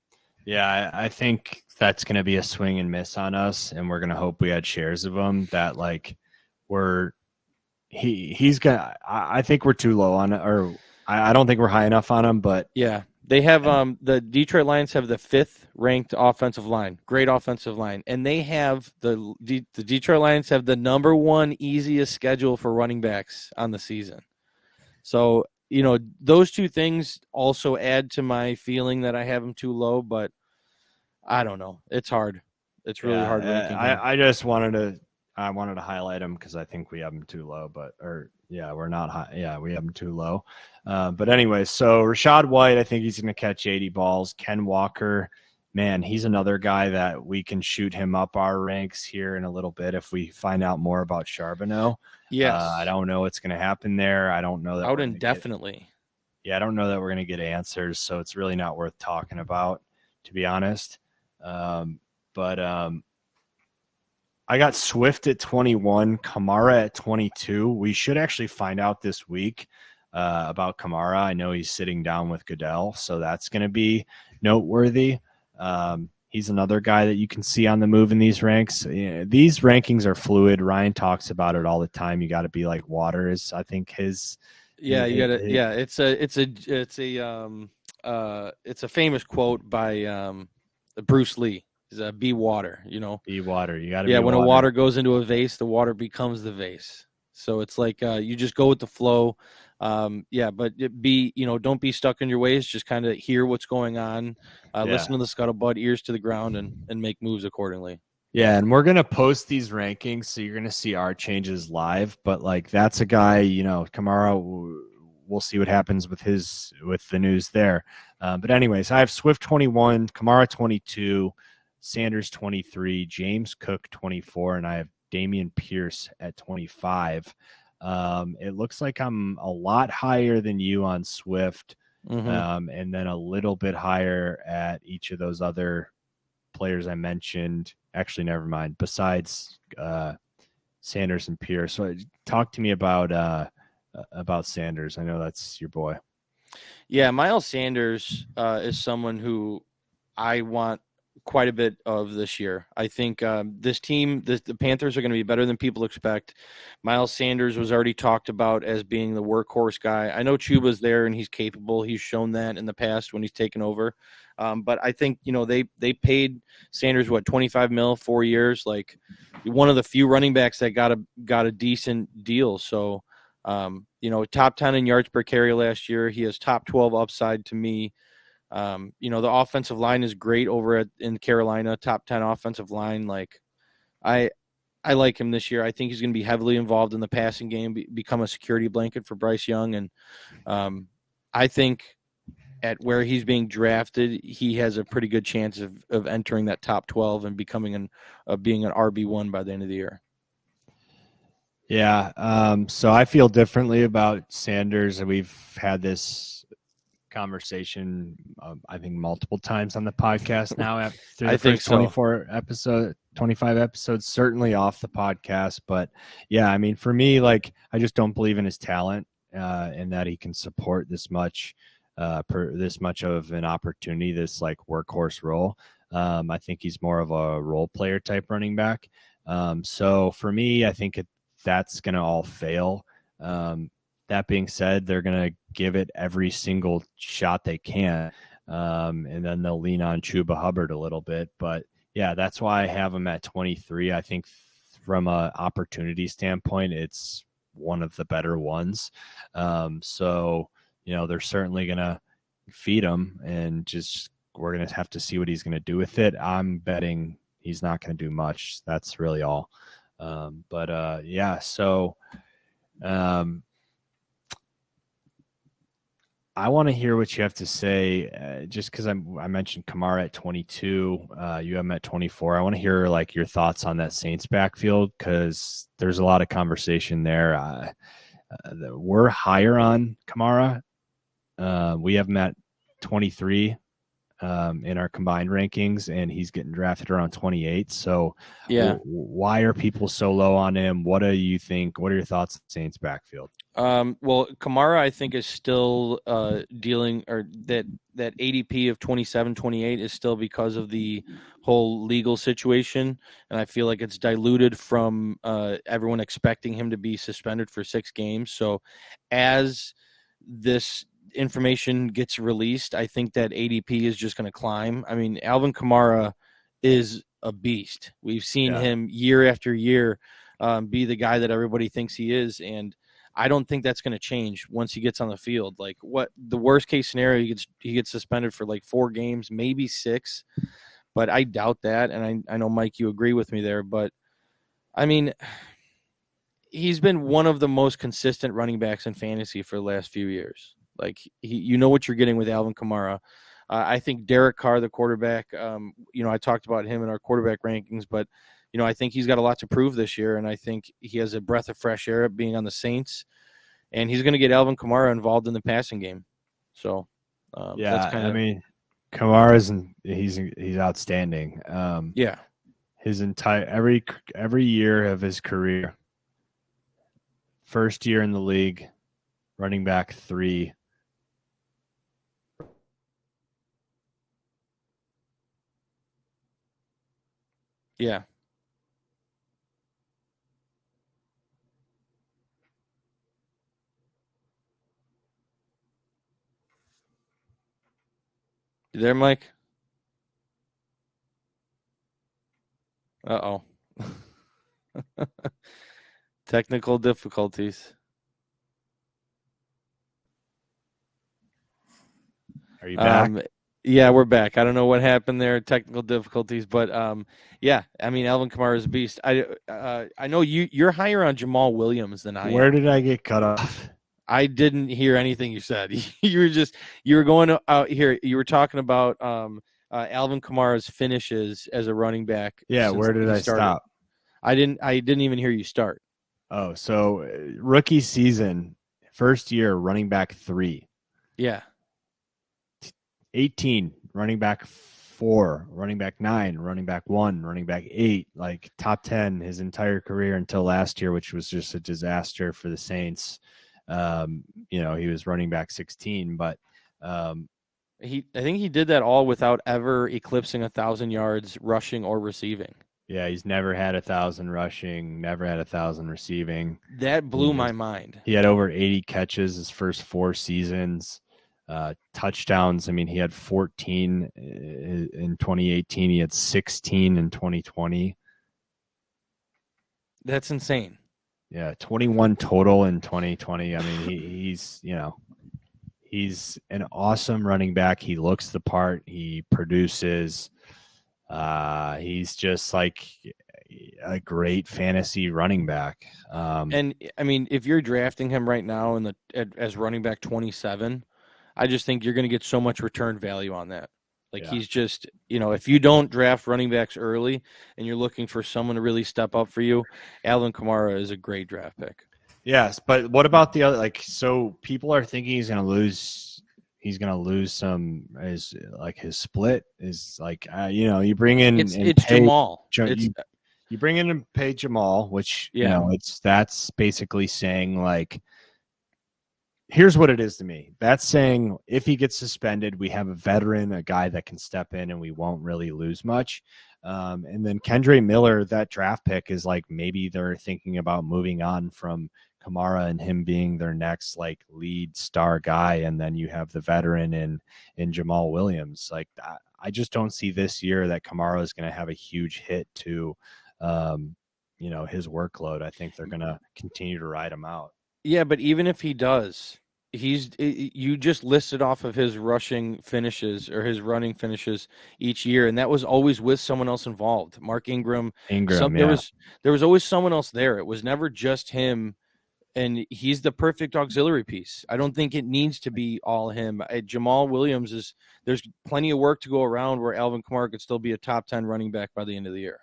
Yeah, I think that's going to be a swing and miss on us, and we're going to hope we had shares of them that, like, he's gonna. I think we're too low on it, or I don't think we're high enough on him. But
yeah, they have the Detroit Lions have the 5th ranked offensive line, great offensive line, and they have the Detroit Lions have the number 1 easiest schedule for running backs on the season. So, you know, those two things also add to my feeling that I have them too low, but I don't know. It's hard. It's really hard ranking.
I just wanted to. I wanted to highlight him because I think we have him too low, we're not high. Yeah, we have him too low. But anyway, so Rachaad White, I think he's going to catch 80 balls. Ken Walker, man, he's another guy that we can shoot him up our ranks here in a little bit if we find out more about Charbonneau.
Yes.
I don't know what's going to happen there. I don't know that.
Out indefinitely.
I don't know that we're going to get answers, so it's really not worth talking about, to be honest. I got Swift at 21, Kamara at 22. We should actually find out this week about Kamara. I know he's sitting down with Goodell, so that's going to be noteworthy. He's another guy that you can see on the move in these ranks. These rankings are fluid. Ryan talks about it all the time. You got to be like water is, I think, his.
Yeah, you got to. Yeah, it's a famous quote by Bruce Lee. Be water, you know.
Be water. You got to.
Yeah,
be
when
water.
a water goes into a vase, the water becomes the vase. So it's like you just go with the flow. But don't be stuck in your ways. Just kind of hear what's going on. Listen to the scuttlebutt, ears to the ground, and make moves accordingly.
Yeah, and we're gonna post these rankings, so you're gonna see our changes live. But like, that's a guy, you know, Kamara. We'll see what happens with the news there. But anyways, I have Swift 21, Kamara 22. Sanders 23, James Cook 24, and I have Dameon Pierce at 25. It looks like I'm a lot higher than you on Swift, and then a little bit higher at each of those other players I mentioned. Actually, never mind. Besides Sanders and Pierce, so talk to me about Sanders. I know that's your boy.
Yeah, Miles Sanders is someone who I want quite a bit of this year. I think this team, the Panthers are going to be better than people expect. Miles Sanders was already talked about as being the workhorse guy. I know Chuba's there and he's capable. He's shown that in the past when he's taken over. But I think, they paid Sanders, $25 million, 4 years, like one of the few running backs that got a decent deal. So, top 10 in yards per carry last year. He has top 12 upside to me. The offensive line is great over in Carolina, top 10 offensive line. Like I like him this year. I think he's going to be heavily involved in the passing game, become a security blanket for Bryce Young. And I think at where he's being drafted, he has a pretty good chance of entering that top 12 and becoming being an RB1 by the end of the year.
Yeah. So I feel differently about Sanders. We've had this conversation, I think multiple times on the podcast now through the first 25 episodes, certainly off the podcast. But yeah, I mean, for me, like, I just don't believe in his talent and that he can support this much of an opportunity, this like workhorse role. I think he's more of a role player type running back. So for me, I think that's going to all fail. That being said, they're going to give it every single shot they can, and then they'll lean on Chuba Hubbard a little bit. But, yeah, that's why I have him at 23. I think from an opportunity standpoint, it's one of the better ones. So, they're certainly going to feed him, and we're going to have to see what he's going to do with it. I'm betting he's not going to do much. That's really all. Yeah, so I want to hear what you have to say, just because I mentioned Kamara at 22, you have him at 24. I want to hear like your thoughts on that Saints backfield, because there's a lot of conversation there. We're higher on Kamara. We have him at 23 in our combined rankings, and he's getting drafted around 28. So
yeah,
why are people so low on him? What do you think? What are your thoughts on Saints backfield?
Well, Kamara, I think, is still dealing, or that ADP of 27, 28 is still because of the whole legal situation. And I feel like it's diluted from everyone expecting him to be suspended for 6 games. So as this information gets released, I think that ADP is just going to climb. I mean, Alvin Kamara is a beast. We've seen him year after year be the guy that everybody thinks he is. And I don't think that's going to change once he gets on the field. Like, what the worst case scenario, he gets suspended for like 4 games, maybe 6, but I doubt that. And I know, Mike, you agree with me there, but I mean, he's been one of the most consistent running backs in fantasy for the last few years. Like, you know what you're getting with Alvin Kamara. I think Derek Carr, the quarterback, I talked about him in our quarterback rankings, but I think he's got a lot to prove this year, and I think he has a breath of fresh air being on the Saints, and he's going to get Alvin Kamara involved in the passing game. So, that's
I mean, Kamara's he's outstanding. His entire every year of his career, first year in the league, running back 3.
Yeah. You there, Mike? Uh-oh. Technical difficulties.
Are you back?
Yeah, we're back. I don't know what happened there, technical difficulties, but yeah, I mean, Alvin Kamara is a beast. I know you're higher on Jamal Williams than I am.
Where did I get cut off?
I didn't hear anything you said. you were going out here. You were talking about Alvin Kamara's finishes as a running back.
Yeah, where did I stop?
I didn't even hear you start.
Oh, so rookie season, first year, running back 3.
Yeah.
18, running back 4, running back 9, running back 1, running back 8, like top 10 his entire career until last year, which was just a disaster for the Saints. He was running back 16, but
I think he did that all without ever eclipsing 1,000 yards rushing or receiving.
Yeah, he's never had 1,000 rushing, never had 1,000 receiving.
That blew my mind.
He had over 80 catches his first 4 seasons. Touchdowns, I mean, he had 14 in 2018. He had 16 in 2020.
That's insane.
Yeah, 21 total in 2020. I mean, he's an awesome running back. He looks the part. He produces. He's just like a great fantasy running back.
And I mean, if you're drafting him right now as running back 27, I just think you're going to get so much return value on that. Like he's just, if you don't draft running backs early and you're looking for someone to really step up for you, Alvin Kamara is a great draft pick.
Yes, but what about the other? So people are thinking he's going to lose. He's going to lose some. His split is like you bring in
it's Jamal.
You bring in and pay Jamal, which that's basically saying like. Here's what it is to me. That's saying if he gets suspended, we have a veteran, a guy that can step in, and we won't really lose much. And then Kendre Miller, that draft pick is like maybe they're thinking about moving on from Kamara and him being their next like lead star guy, and then you have the veteran in Jamal Williams. Like I just don't see this year that Kamara is going to have a huge hit to, his workload. I think they're going to continue to ride him out.
Yeah, but even if he does, you just listed off of his rushing finishes or his running finishes each year, and that was always with someone else involved. Mark Ingram. There was always someone else there. It was never just him, and he's the perfect auxiliary piece. I don't think it needs to be all him. Jamal Williams there's plenty of work to go around where Alvin Kamara could still be a top 10 running back by the end of the year.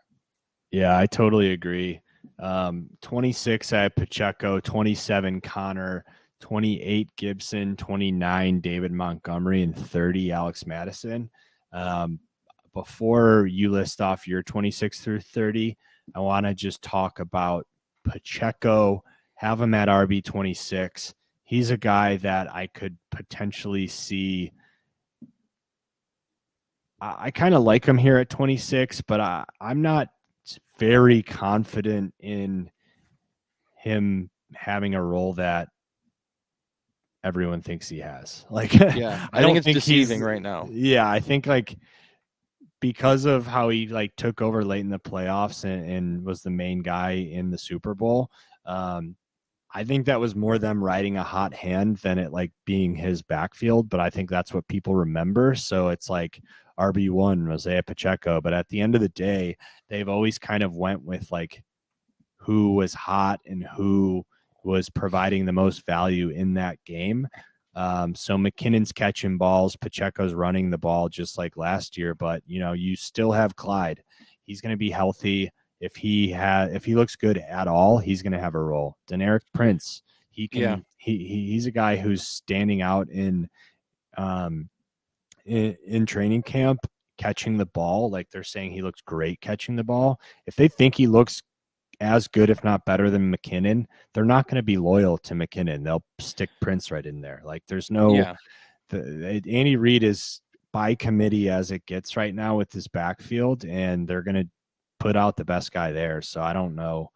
Yeah, I totally agree. 26 I have Pacheco, 27 Connor, 28 Gibson, 29 David Montgomery, and 30 Alex Madison. Before you list off your 26 through 30, I want to just talk about Pacheco, have him at RB 26. He's a guy that I could potentially see. I kind of like him here at 26, but I'm not very confident in him having a role that everyone thinks he has. Like,
yeah, I think it's deceiving right now.
Yeah, I think like because of how he like took over late in the playoffs and was the main guy in the Super Bowl. I think that was more them riding a hot hand than it like being his backfield, but I think that's what people remember. So it's like RB1, Isaiah Pacheco. But at the end of the day, they've always kind of went with like who was hot and who was providing the most value in that game. So McKinnon's catching balls, Pacheco's running the ball just like last year, but you still have Clyde. He's going to be healthy. If he looks good at all, he's going to have a role. Deneric Prince, he's a guy who's standing out in training camp, catching the ball. Like they're saying he looks great catching the ball. If they think he looks as good, if not better than McKinnon, they're not going to be loyal to McKinnon. They'll stick Prince right in there. Like there's Andy Reid is by committee as it gets right now with his backfield, and they're going to put out the best guy there. So I don't know,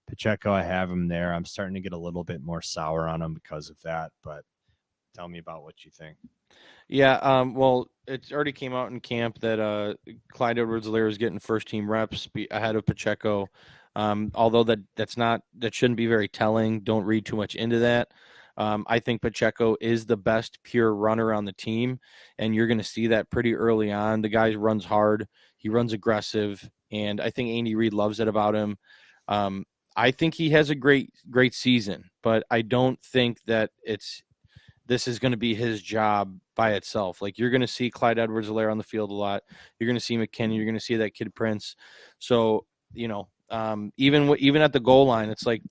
Pacheco, I have him there. I'm starting to get a little bit more sour on him because of that, but tell me about what you think.
Yeah, well, it's already came out in camp that Clyde Edwards-Helaire is getting first-team reps ahead of Pacheco. Although that shouldn't be very telling. Don't read too much into that. I think Pacheco is the best pure runner on the team, and you're going to see that pretty early on. The guy runs hard. He runs aggressive, and I think Andy Reid loves it about him. I think he has a great season, but I don't think that this is going to be his job by itself. Like you're going to see Clyde Edwards-Helaire on the field a lot. You're going to see McKinnon. You're going to see that kid Prince. So, even at the goal line, it's like,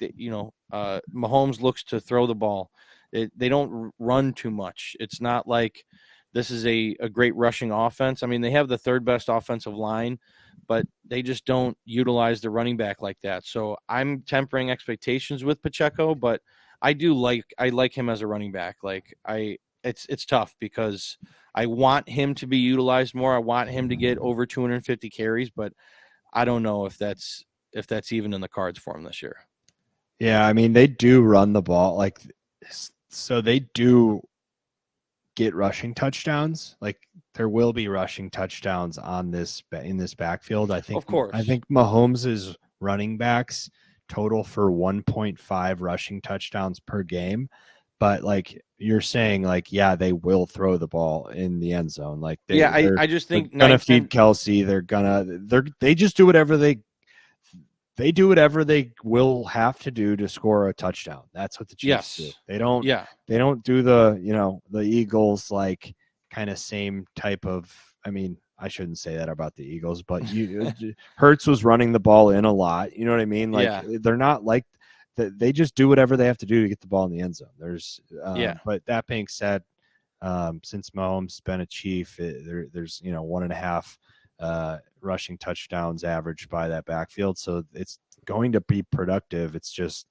Mahomes looks to throw the ball. They don't run too much. It's not like this is a great rushing offense. I mean, they have the third best offensive line, but they just don't utilize the running back like that. So I'm tempering expectations with Pacheco, but I like him as a running back. Like it's tough because I want him to be utilized more. I want him to get over 250 carries, but I don't know if that's even in the cards for him this year.
Yeah, I mean, they do run the ball, like, so they do get rushing touchdowns. Like, there will be rushing touchdowns in this backfield. I think,
Of course.
I think Mahomes' running backs total for 1.5 rushing touchdowns per game. But like you're saying, like, yeah, they will throw the ball in the end zone. Like,
I just think
they're gonna feed Kelsey. They just do whatever they do whatever they will have to do to score a touchdown. That's what the Chiefs do. They don't do the Eagles, like, kind of same type of, I mean, I shouldn't say that about the Eagles, but Hurts was running the ball in a lot. You know what I mean? Like, they're not like that. They just do whatever they have to do to get the ball in the end zone. But that being said, since Mahomes has been a Chief, there's 1.5 rushing touchdowns averaged by that backfield. So it's going to be productive. It's just,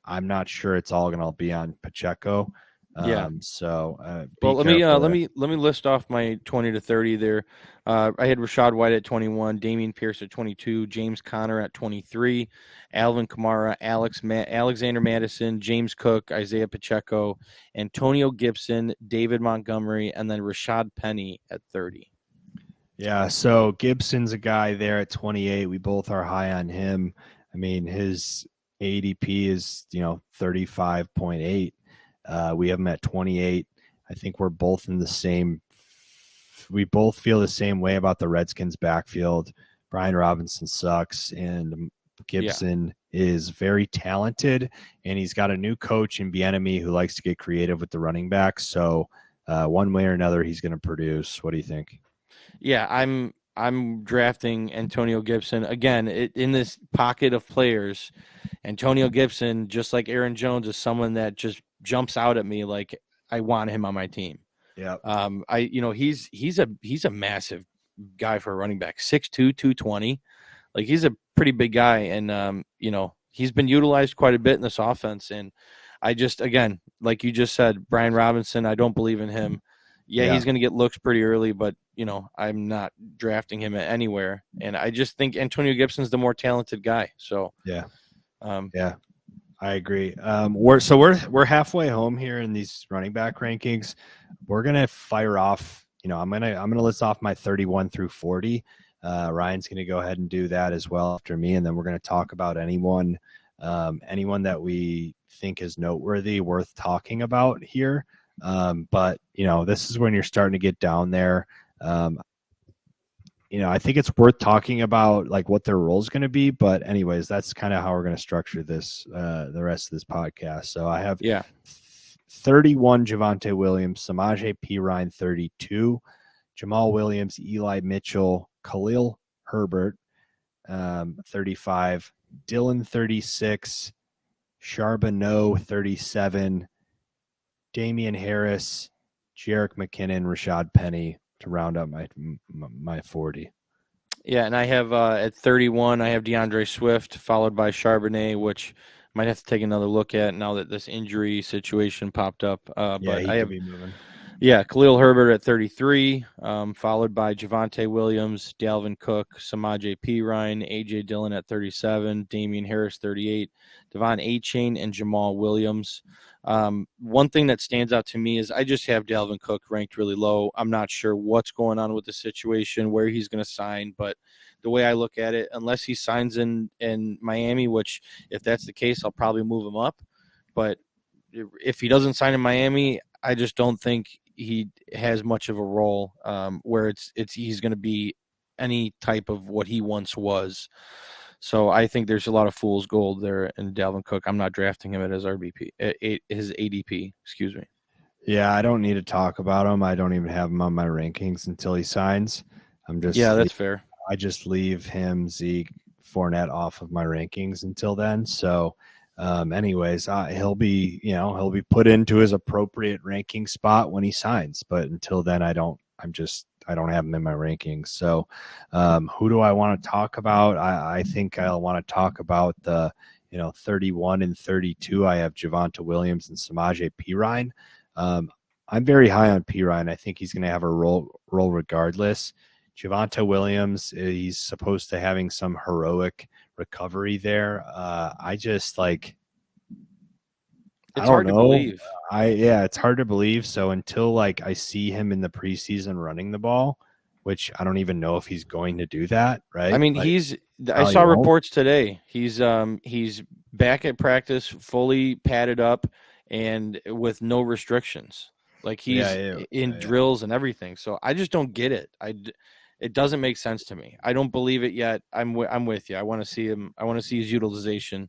I'm not sure it's all going to be on Pacheco. Let me
list off my 20 to 30 there. I had Rachaad White at 21, Dameon Pierce at 22, James Conner at 23, Alvin Kamara, Alexander Mattison, James Cook, Isaiah Pacheco, Antonio Gibson, David Montgomery, and then Rashad Penny at 30.
Yeah, so Gibson's a guy there at 28. We both are high on him. I mean, his ADP is 35.8. We have him at 28. I think we're both in the same. We both feel the same way about the Redskins backfield. Brian Robinson sucks, and Gibson is very talented, and he's got a new coach in Bieniemy who likes to get creative with the running backs. So one way or another, he's going to produce. What do you think?
Yeah, I'm drafting Antonio Gibson again in this pocket of players. Antonio Gibson, just like Aaron Jones, is someone that just jumps out at me like I want him on my team.
Yeah.
He's a massive guy for a running back, 6'2", 220. Like, he's a pretty big guy, and he's been utilized quite a bit in this offense. And I just, again, like you just said, Brian Robinson, I don't believe in him. Yeah, he's going to get looks pretty early, but I'm not drafting him anywhere. And I just think Antonio Gibson's the more talented guy. So
I agree. We're halfway home here in these running back rankings. We're gonna fire off. I'm gonna list off my 31 through 40. Ryan's gonna go ahead and do that as well after me, and then we're gonna talk about anyone that we think is noteworthy, worth talking about here. But this is when you're starting to get down there. I think it's worth talking about, like, what their role is going to be. But anyways, that's kind of how we're going to structure this, the rest of this podcast. So I have 31 Javonte Williams, Samaje Perine 32, Jamal Williams, Eli Mitchell, Khalil Herbert 35, Dylan 36, Charbonneau 37, Damian Harris, Jerick McKinnon, Rashad Penny to round up my 40.
Yeah, and I have at 31, I have DeAndre Swift, followed by Charbonnet, which might have to take another look at now that this injury situation popped up. But I have
be moving.
Yeah, Khalil Herbert at 33, followed by Javonte Williams, Dalvin Cook, Samaje Perine, A.J. Dillon at 37, Damian Harris 38, Devon Achane, and Jamal Williams. One thing that stands out to me is I just have Dalvin Cook ranked really low. I'm not sure what's going on with the situation, where he's going to sign, but the way I look at it, unless he signs in Miami, which if that's the case, I'll probably move him up. But if he doesn't sign in Miami, I just don't think he has much of a role where he's going to be any type of what he once was. So I think there's a lot of fool's gold there in Dalvin Cook. I'm not drafting him at his his ADP. Excuse me.
Yeah, I don't need to talk about him. I don't even have him on my rankings until he signs.
That's fair.
I just leave him, Zeke, Fournette off of my rankings until then. So, anyways, he'll be put into his appropriate ranking spot when he signs. But until then, I don't have him in my rankings. So, who do I want to talk about? I think I'll want to talk about the 31 and 32. I have Javonte Williams and Samaje Perine. I'm very high on Pirine. I think he's going to have a role regardless. Javonte Williams, he's supposed to having some heroic recovery there. I just like,
It's
I don't
hard to
know.
believe.
It's hard to believe. So until like I see him in the preseason running the ball, which I don't even know if he's going to do that, right?
I mean,
like,
I saw
won't.
reports today. He's back at practice, fully padded up and with no restrictions. Like he's in drills and everything. So I just don't get it. It doesn't make sense to me. I don't believe it yet. I'm with you. I want to see him. I want to see his utilization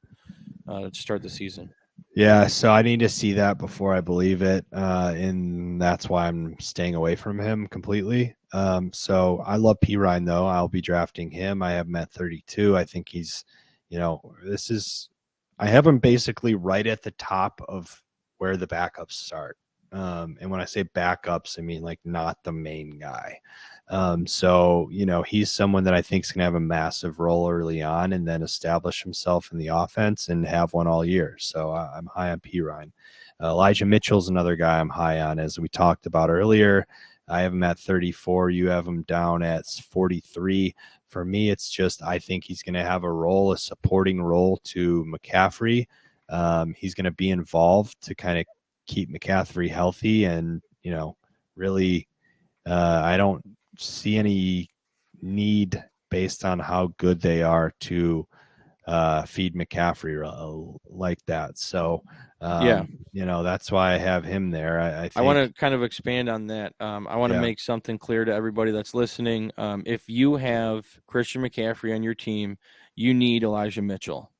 to start the season.
Yeah, so I need to see that before I believe it, and that's why I'm staying away from him completely. So I love Pirine, though. I'll be drafting him. I have him at 32. I think he's, I have him basically right at the top of where the backups start. And when I say backups, I mean like not the main guy. So, he's someone that I think is going to have a massive role early on and then establish himself in the offense and have one all year. So I'm high on Pirine. Elijah Mitchell's another guy I'm high on, as we talked about earlier. I have him at 34. You have him down at 43. For me, it's just I think he's going to have a supporting role to McCaffrey. He's going to be involved to kind of keep McCaffrey healthy and, really I don't see any need based on how good they are to feed McCaffrey like that. So, that's why I have him there. I think
I want to kind of expand on that. I want to make something clear to everybody that's listening. If you have Christian McCaffrey on your team, you need Elijah Mitchell.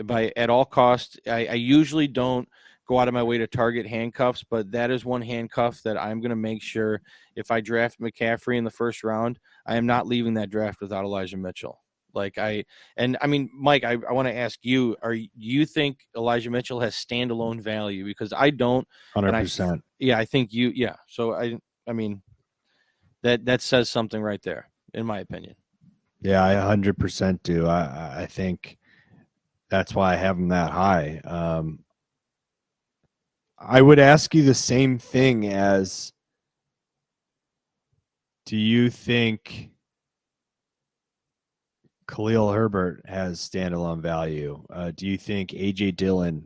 At all costs, I usually don't go out of my way to target handcuffs, but that is one handcuff that I'm going to make sure if I draft McCaffrey in the first round, I am not leaving that draft without Elijah Mitchell. Mike, I want to ask you, you think Elijah Mitchell has standalone value? Because I don't.
100%.
I think you, yeah. So I mean, that says something right there, in my opinion.
Yeah, I 100% do. I think that's why I have him that high. I would ask you the same thing as, do you think Khalil Herbert has standalone value? Do you think A.J. Dillon,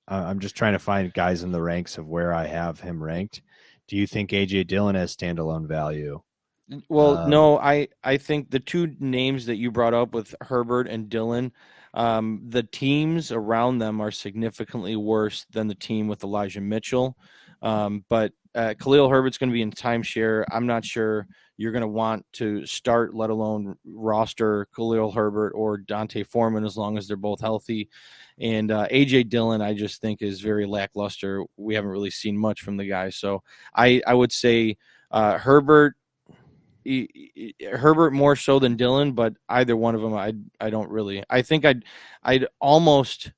I'm just trying to find guys in the ranks of where I have him ranked. Do you think A.J. Dillon has standalone value?
Well, no, I think the two names that you brought up with Herbert and Dillon, the teams around them are significantly worse than the team with Elijah Mitchell. But Khalil Herbert's going to be in timeshare. I'm not sure you're going to want to start, let alone roster Khalil Herbert or Dante Foreman as long as they're both healthy. And A.J. Dillon, I just think, is very lackluster. We haven't really seen much from the guy. So I would say Herbert more so than Dillon, but either one of them, I don't really. I think I'd almost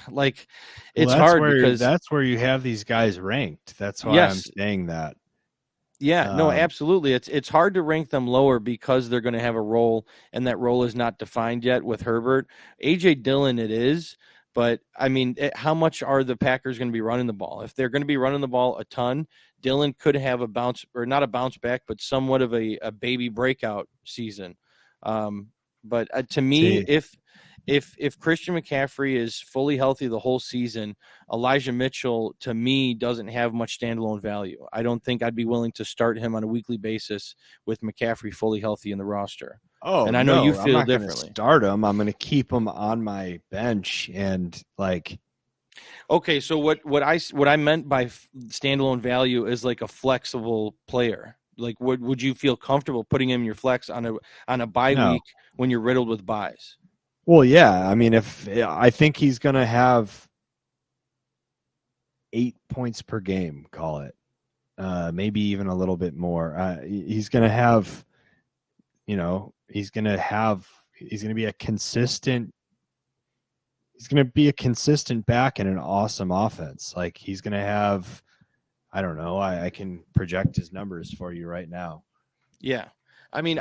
like. It's hard because
that's where you have these guys ranked. That's why I'm saying that.
Yeah, no, absolutely. It's hard to rank them lower because they're going to have a role, and that role is not defined yet with Herbert. A.J. Dillon, it is. But, I mean, how much are the Packers going to be running the ball? If they're going to be running the ball a ton, Dillon could have a bounce, or not a bounce back, but somewhat of a baby breakout season. But to me, if Christian McCaffrey is fully healthy the whole season, Elijah Mitchell, to me, doesn't have much standalone value. I don't think I'd be willing to start him on a weekly basis with McCaffrey fully healthy in the roster.
Oh,
and I know you feel
I'm not
differently.
Start him. I'm going to keep him on my bench and like.
Okay, so what I meant by standalone value is like a flexible player. Like, would you feel comfortable putting him in your flex on a bye week when you're riddled with buys?
Well, yeah. I mean, I think he's going to have 8 points per game, call it, maybe even a little bit more. He's going to have, he's going to be a consistent. He's going to be a consistent back in an awesome offense. Like he's going to have, I don't know. I can project his numbers for you right now.
Yeah. I mean,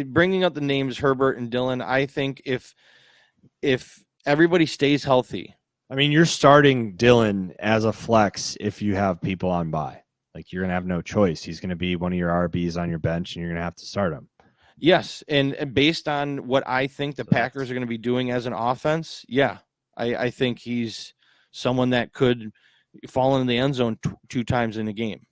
bringing up the names Herbert and Dillon, I think if everybody stays healthy,
I mean, you're starting Dylan as a flex if you have people on bye. Like, you're going to have no choice. He's going to be one of your RBs on your bench, and you're going to have to start him.
Yes, and based on what I think the Packers are going to be doing as an offense, yeah, I think he's someone that could fall in the end zone 2 times in a game.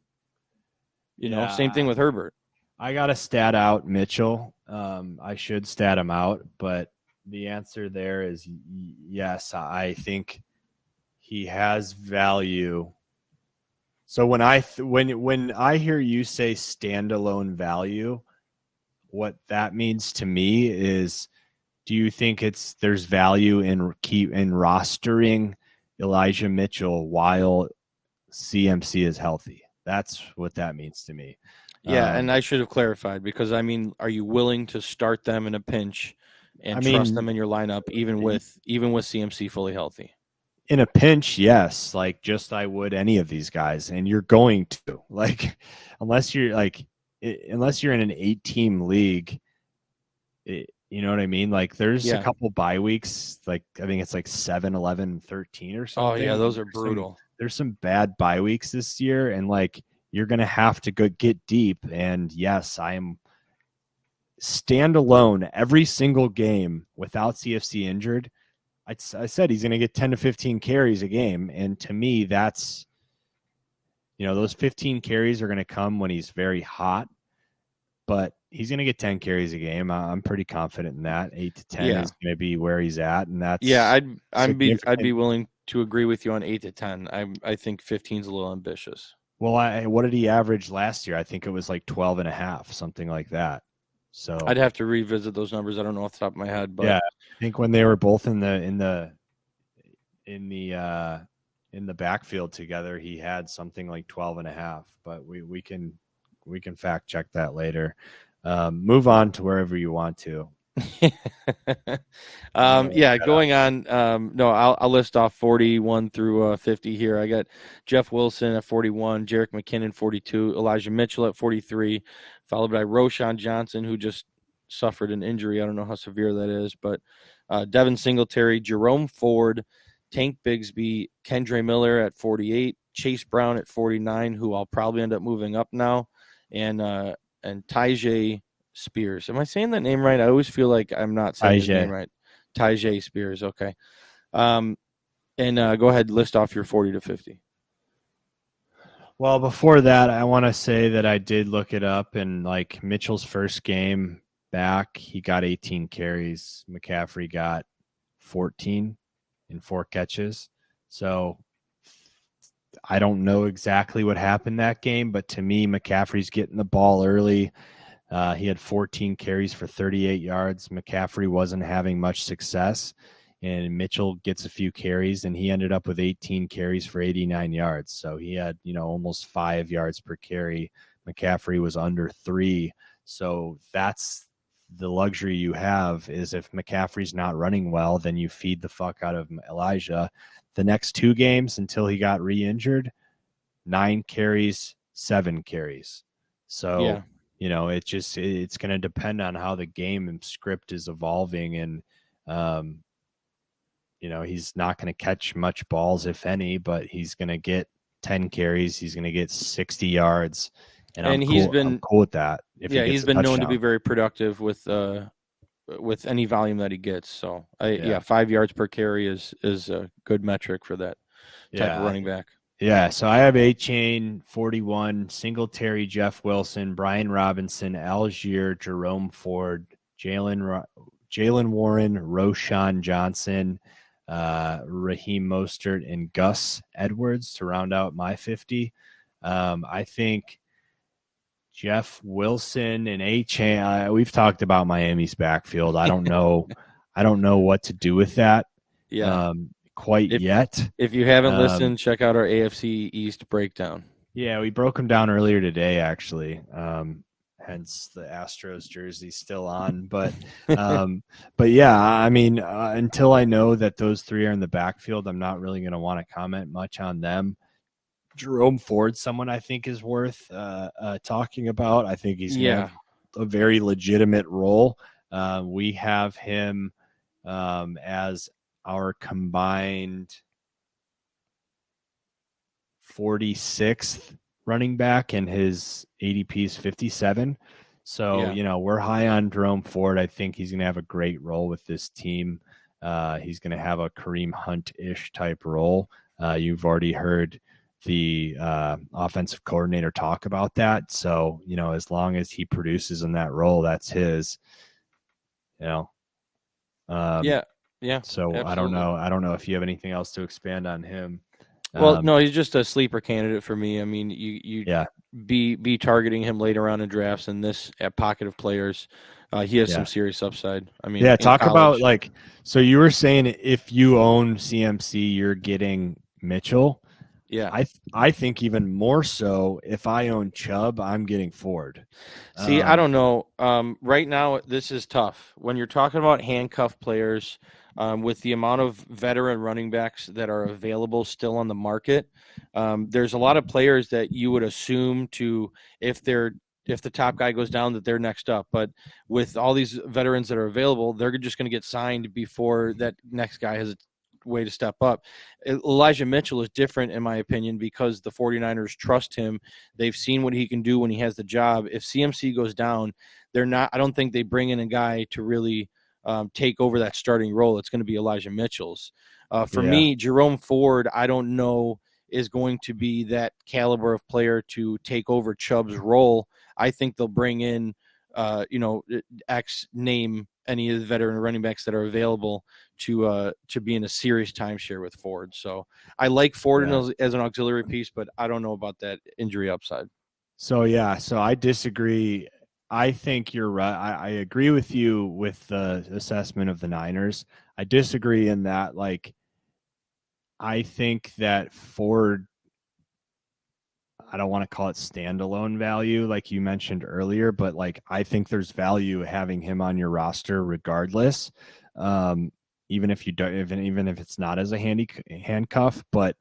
You know, same thing with Herbert.
I got to stat out Mitchell. I should stat him out, but the answer there is yes. I think he has value. So when I hear you say standalone value, what that means to me is, do you think there's value in rostering Elijah Mitchell while CMC is healthy? That's what that means to me.
Yeah, and I should have clarified, because I mean, are you willing to start them in a pinch and trust them in your lineup even with CMC fully healthy?
In a pinch, yes, like just I would any of these guys, and you're going to, like, unless you're in an 8-team league, you know what I mean? Like, there's a couple bye weeks, like I think it's like 7, 11, 13 or something.
Oh yeah, those are brutal.
There's some bad bye weeks this year, and like, you're going to have to get deep. And yes, I am standalone every single game without CFC injured. I said he's going to get 10 to 15 carries a game. And to me, that's, those 15 carries are going to come when he's very hot, but he's going to get 10 carries a game. I'm pretty confident in that. 8 to 10 is going to be where he's at. And that's,
I'd be willing to agree with you on 8 to 10. I think 15 is a little ambitious.
Well, what did he average last year? I think it was like 12 and a half, something like that. So
I'd have to revisit those numbers. I don't know off the top of my head, but
yeah, I think when they were both in the backfield together, he had something like 12 and a half, but we can fact check that later. Move on to wherever you want to.
Going on. No, I'll list off 41 through 50 here. I got Jeff Wilson at 41, Jerick McKinnon 42, Elijah Mitchell at 43, followed by Roschon Johnson, who just suffered an injury. I don't know how severe that is, but Devin Singletary, Jerome Ford, Tank Bigsby, Kendre Miller at 48, Chase Brown at 49, who I'll probably end up moving up now, and Tyjae Spears. Am I saying that name right? I always feel like I'm not saying his name right. Tyjae Spears. Okay. Go ahead, list off your 40 to 50.
Well, before that, I want to say that I did look it up, and like Mitchell's first game back, he got 18 carries. McCaffrey got 14 in 4 catches. So I don't know exactly what happened that game, but to me, McCaffrey's getting the ball early. He had 14 carries for 38 yards. McCaffrey wasn't having much success, and Mitchell gets a few carries, and he ended up with 18 carries for 89 yards. So he had, almost 5 yards per carry. McCaffrey was under 3. So that's the luxury you have, is if McCaffrey's not running well, then you feed the fuck out of Elijah. The next 2 games until he got re-injured, 9 carries, 7 carries. So, it's going to depend on how the game and script is evolving. And, he's not going to catch much balls, if any, but he's going to get 10 carries. He's going to get 60 yards. And I'm cool with that.
He's been known to be very productive with any volume that he gets. So 5 yards per carry is a good metric for that type of running back.
Yeah, so I have A-Chain, 41, Singletary, Jeff Wilson, Brian Robinson, Algier, Jerome Ford, Jalen Warren, Roschon Johnson, Raheem Mostert, and Gus Edwards to round out my 50. I think Jeff Wilson and A-Chain, we've talked about Miami's backfield. I don't know what to do with that.
Yeah.
Yet.
If you haven't listened, check out our AFC East breakdown.
Yeah, we broke them down earlier today, actually. Hence the Astros jersey still on. But yeah, I mean, until I know that those 3 are in the backfield, I'm not really going to want to comment much on them. Jerome Ford, someone I think is worth talking about. I think he's going to have a very legitimate role. We have him as our combined 46th running back, and his ADP is 57. So, we're high on Jerome Ford. I think he's going to have a great role with this team. He's going to have a Kareem Hunt-ish type role. You've already heard the offensive coordinator talk about that. So, as long as he produces in that role, that's his,
Yeah.
So
absolutely.
I don't know if you have anything else to expand on him.
Well, no, he's just a sleeper candidate for me. I mean, you be targeting him later on in drafts, and this pocket of players, he has some serious upside. I mean,
talk about so you were saying if you own CMC, you're getting Mitchell.
Yeah,
I think even more so if I own Chubb, I'm getting Ford.
See, I don't know. Right now, this is tough when you're talking about handcuff players. With the amount of veteran running backs that are available still on the market, there's a lot of players that you would assume if the top guy goes down, that they're next up. But with all these veterans that are available, they're just going to get signed before that next guy has a way to step up. Elijah Mitchell is different, in my opinion, because the 49ers trust him. They've seen what he can do when he has the job. If CMC goes down, I don't think they bring in a guy to really take over that starting role. It's going to be Elijah Mitchell's. For me, Jerome Ford, I don't know, is going to be that caliber of player to take over Chubb's role. I think they'll bring in, name any of the veteran running backs that are available to be in a serious timeshare with Ford. So I like Ford as an auxiliary piece, but I don't know about that injury upside.
So I disagree. I think you're right. I agree with you with the assessment of the Niners. I disagree in that, I think that Ford, I don't want to call it standalone value like you mentioned earlier, but I think there's value having him on your roster regardless. Even if you don't, even if it's not as a handcuff, but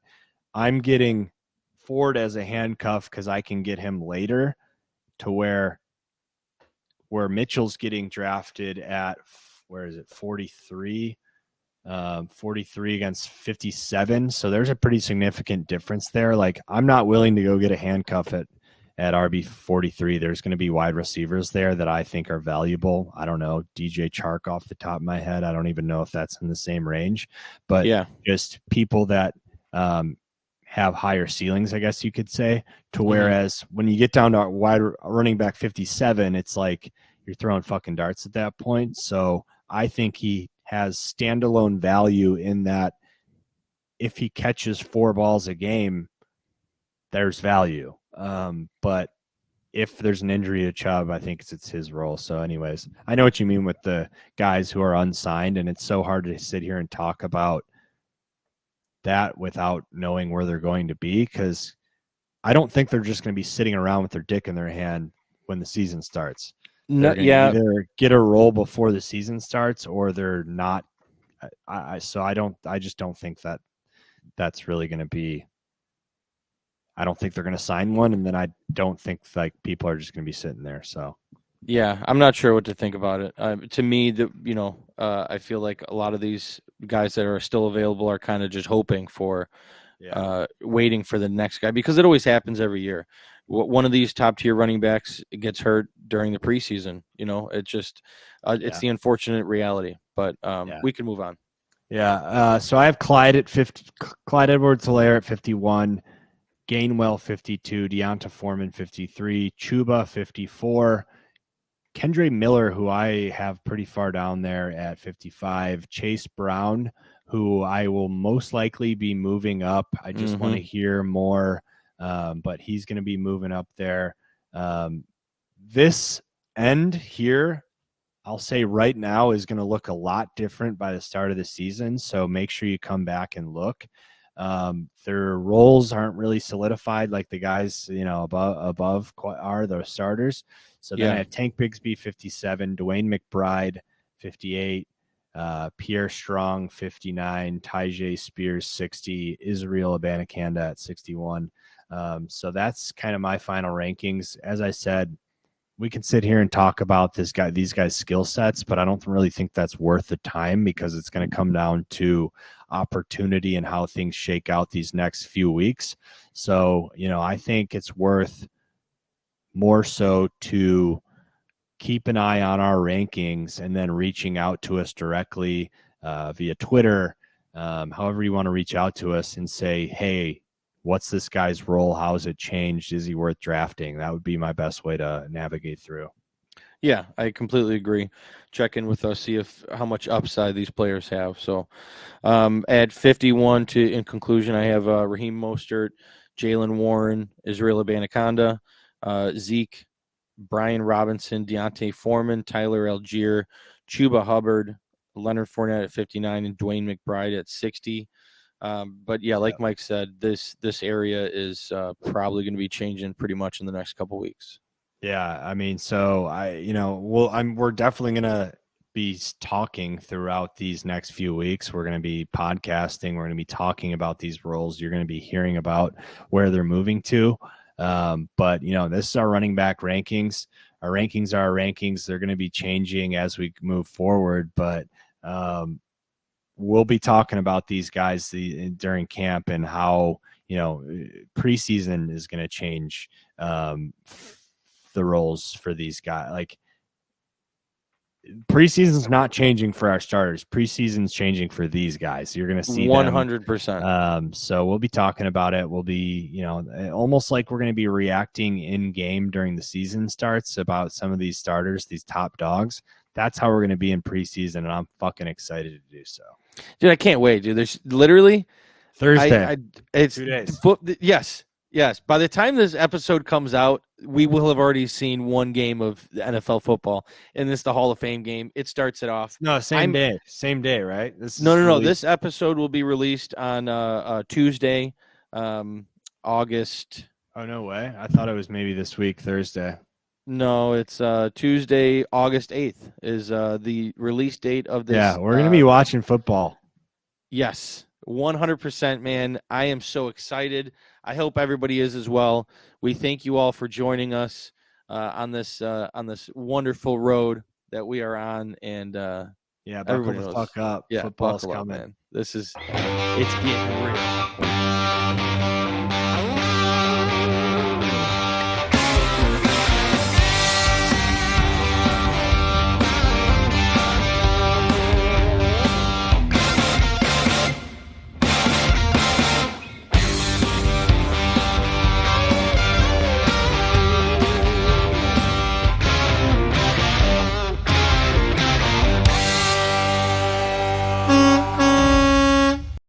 I'm getting Ford as a handcuff because I can get him later to where Mitchell's getting drafted at, 43, 43 against 57. So there's a pretty significant difference there. I'm not willing to go get a handcuff at RB 43. There's going to be wide receivers there that I think are valuable. I don't know, DJ Chark off the top of my head. I don't even know if that's in the same range, but just people that have higher ceilings, I guess you could say, to whereas when you get down to wide running back 57, it's like you're throwing fucking darts at that point. So I think he has standalone value in that if he catches 4 balls a game, there's value. But if there's an injury to Chubb, I think it's his role. So anyways, I know what you mean with the guys who are unsigned, and it's so hard to sit here and talk about that without knowing where they're going to be, because I don't think they're just going to be sitting around with their dick in their hand when the season starts. Either get a role before the season starts or they're not. I just don't think that that's really going to be. I don't think they're going to sign one, and then I don't think people are just going to be sitting there. So
yeah, I'm not sure what to think about it. To me, I feel like a lot of these guys that are still available are kind of just hoping for, waiting for the next guy, because it always happens every year. One of these top tier running backs gets hurt during the preseason. It's just it's the unfortunate reality. But we can move on.
Yeah. So I have Clyde at 50, Clyde Edwards-Helaire at 51, Gainwell 52, Deonta Foreman 53, Chuba 54, Kendre Miller, who I have pretty far down there at 55, Chase Brown, who I will most likely be moving up. I just want to hear more. But he's going to be moving up there. This end here, I'll say right now, is going to look a lot different by the start of the season. So make sure you come back and look. Their roles aren't really solidified like the guys, above are the starters. So then I have Tank Bigsby 57, Dwayne McBride 58, Pierre Strong 59, Tyjae Spears 60, Israel Abanikanda at 61. So that's kind of my final rankings. As I said, we can sit here and talk about these guys' skill sets, but I don't really think that's worth the time because it's going to come down to opportunity and how things shake out these next few weeks. So, I think it's worth more so to keep an eye on our rankings and then reaching out to us directly via Twitter, however you want to reach out to us and say, hey, what's this guy's role? How has it changed? Is he worth drafting? That would be my best way to navigate through.
Yeah, I completely agree. Check in with us, see how much upside these players have. So at 51 in conclusion, I have Raheem Mostert, Jalen Warren, Israel Abanikanda, Zeke, Brian Robinson, Deontay Foreman, Tyler Algier, Chuba Hubbard, Leonard Fournette at 59, and Dwayne McBride at 60. But yeah, like Mike said, this area is probably going to be changing pretty much in the next couple weeks.
Yeah, I mean, so we're definitely going to be talking throughout these next few weeks. We're going to be podcasting. We're going to be talking about these roles. You're going to be hearing about where they're moving to. But this is our running back rankings. Our rankings are our rankings. They're going to be changing as we move forward, but we'll be talking about these guys during camp and how, preseason is going to change the roles for these guys. Like, preseason's not changing for our starters. Preseason's changing for these guys. You're going to see
100%.
So we'll be talking about it. We'll be, almost like we're going to be reacting in game during the season starts about some of these starters, these top dogs. That's how we're going to be in preseason, and I'm fucking excited to do so.
Dude, I can't wait, dude. There's literally
Thursday.
It's
2 days.
Yes. By the time this episode comes out, we will have already seen one game of NFL football, and this is the Hall of Fame game. It starts it off.
No, same day, right?
No. This episode will be released on Tuesday, August.
Oh, no way. I thought it was maybe this week, Thursday.
No, it's Tuesday, August 8th is the release date of this.
Yeah, we're going to be watching football.
Yes, 100%, man. I am so excited. I hope everybody is as well. We thank you all for joining us on this wonderful road that we are on. And
buckle the fuck up.
Yeah,
football's
buckle
coming.
up, man. It's getting real.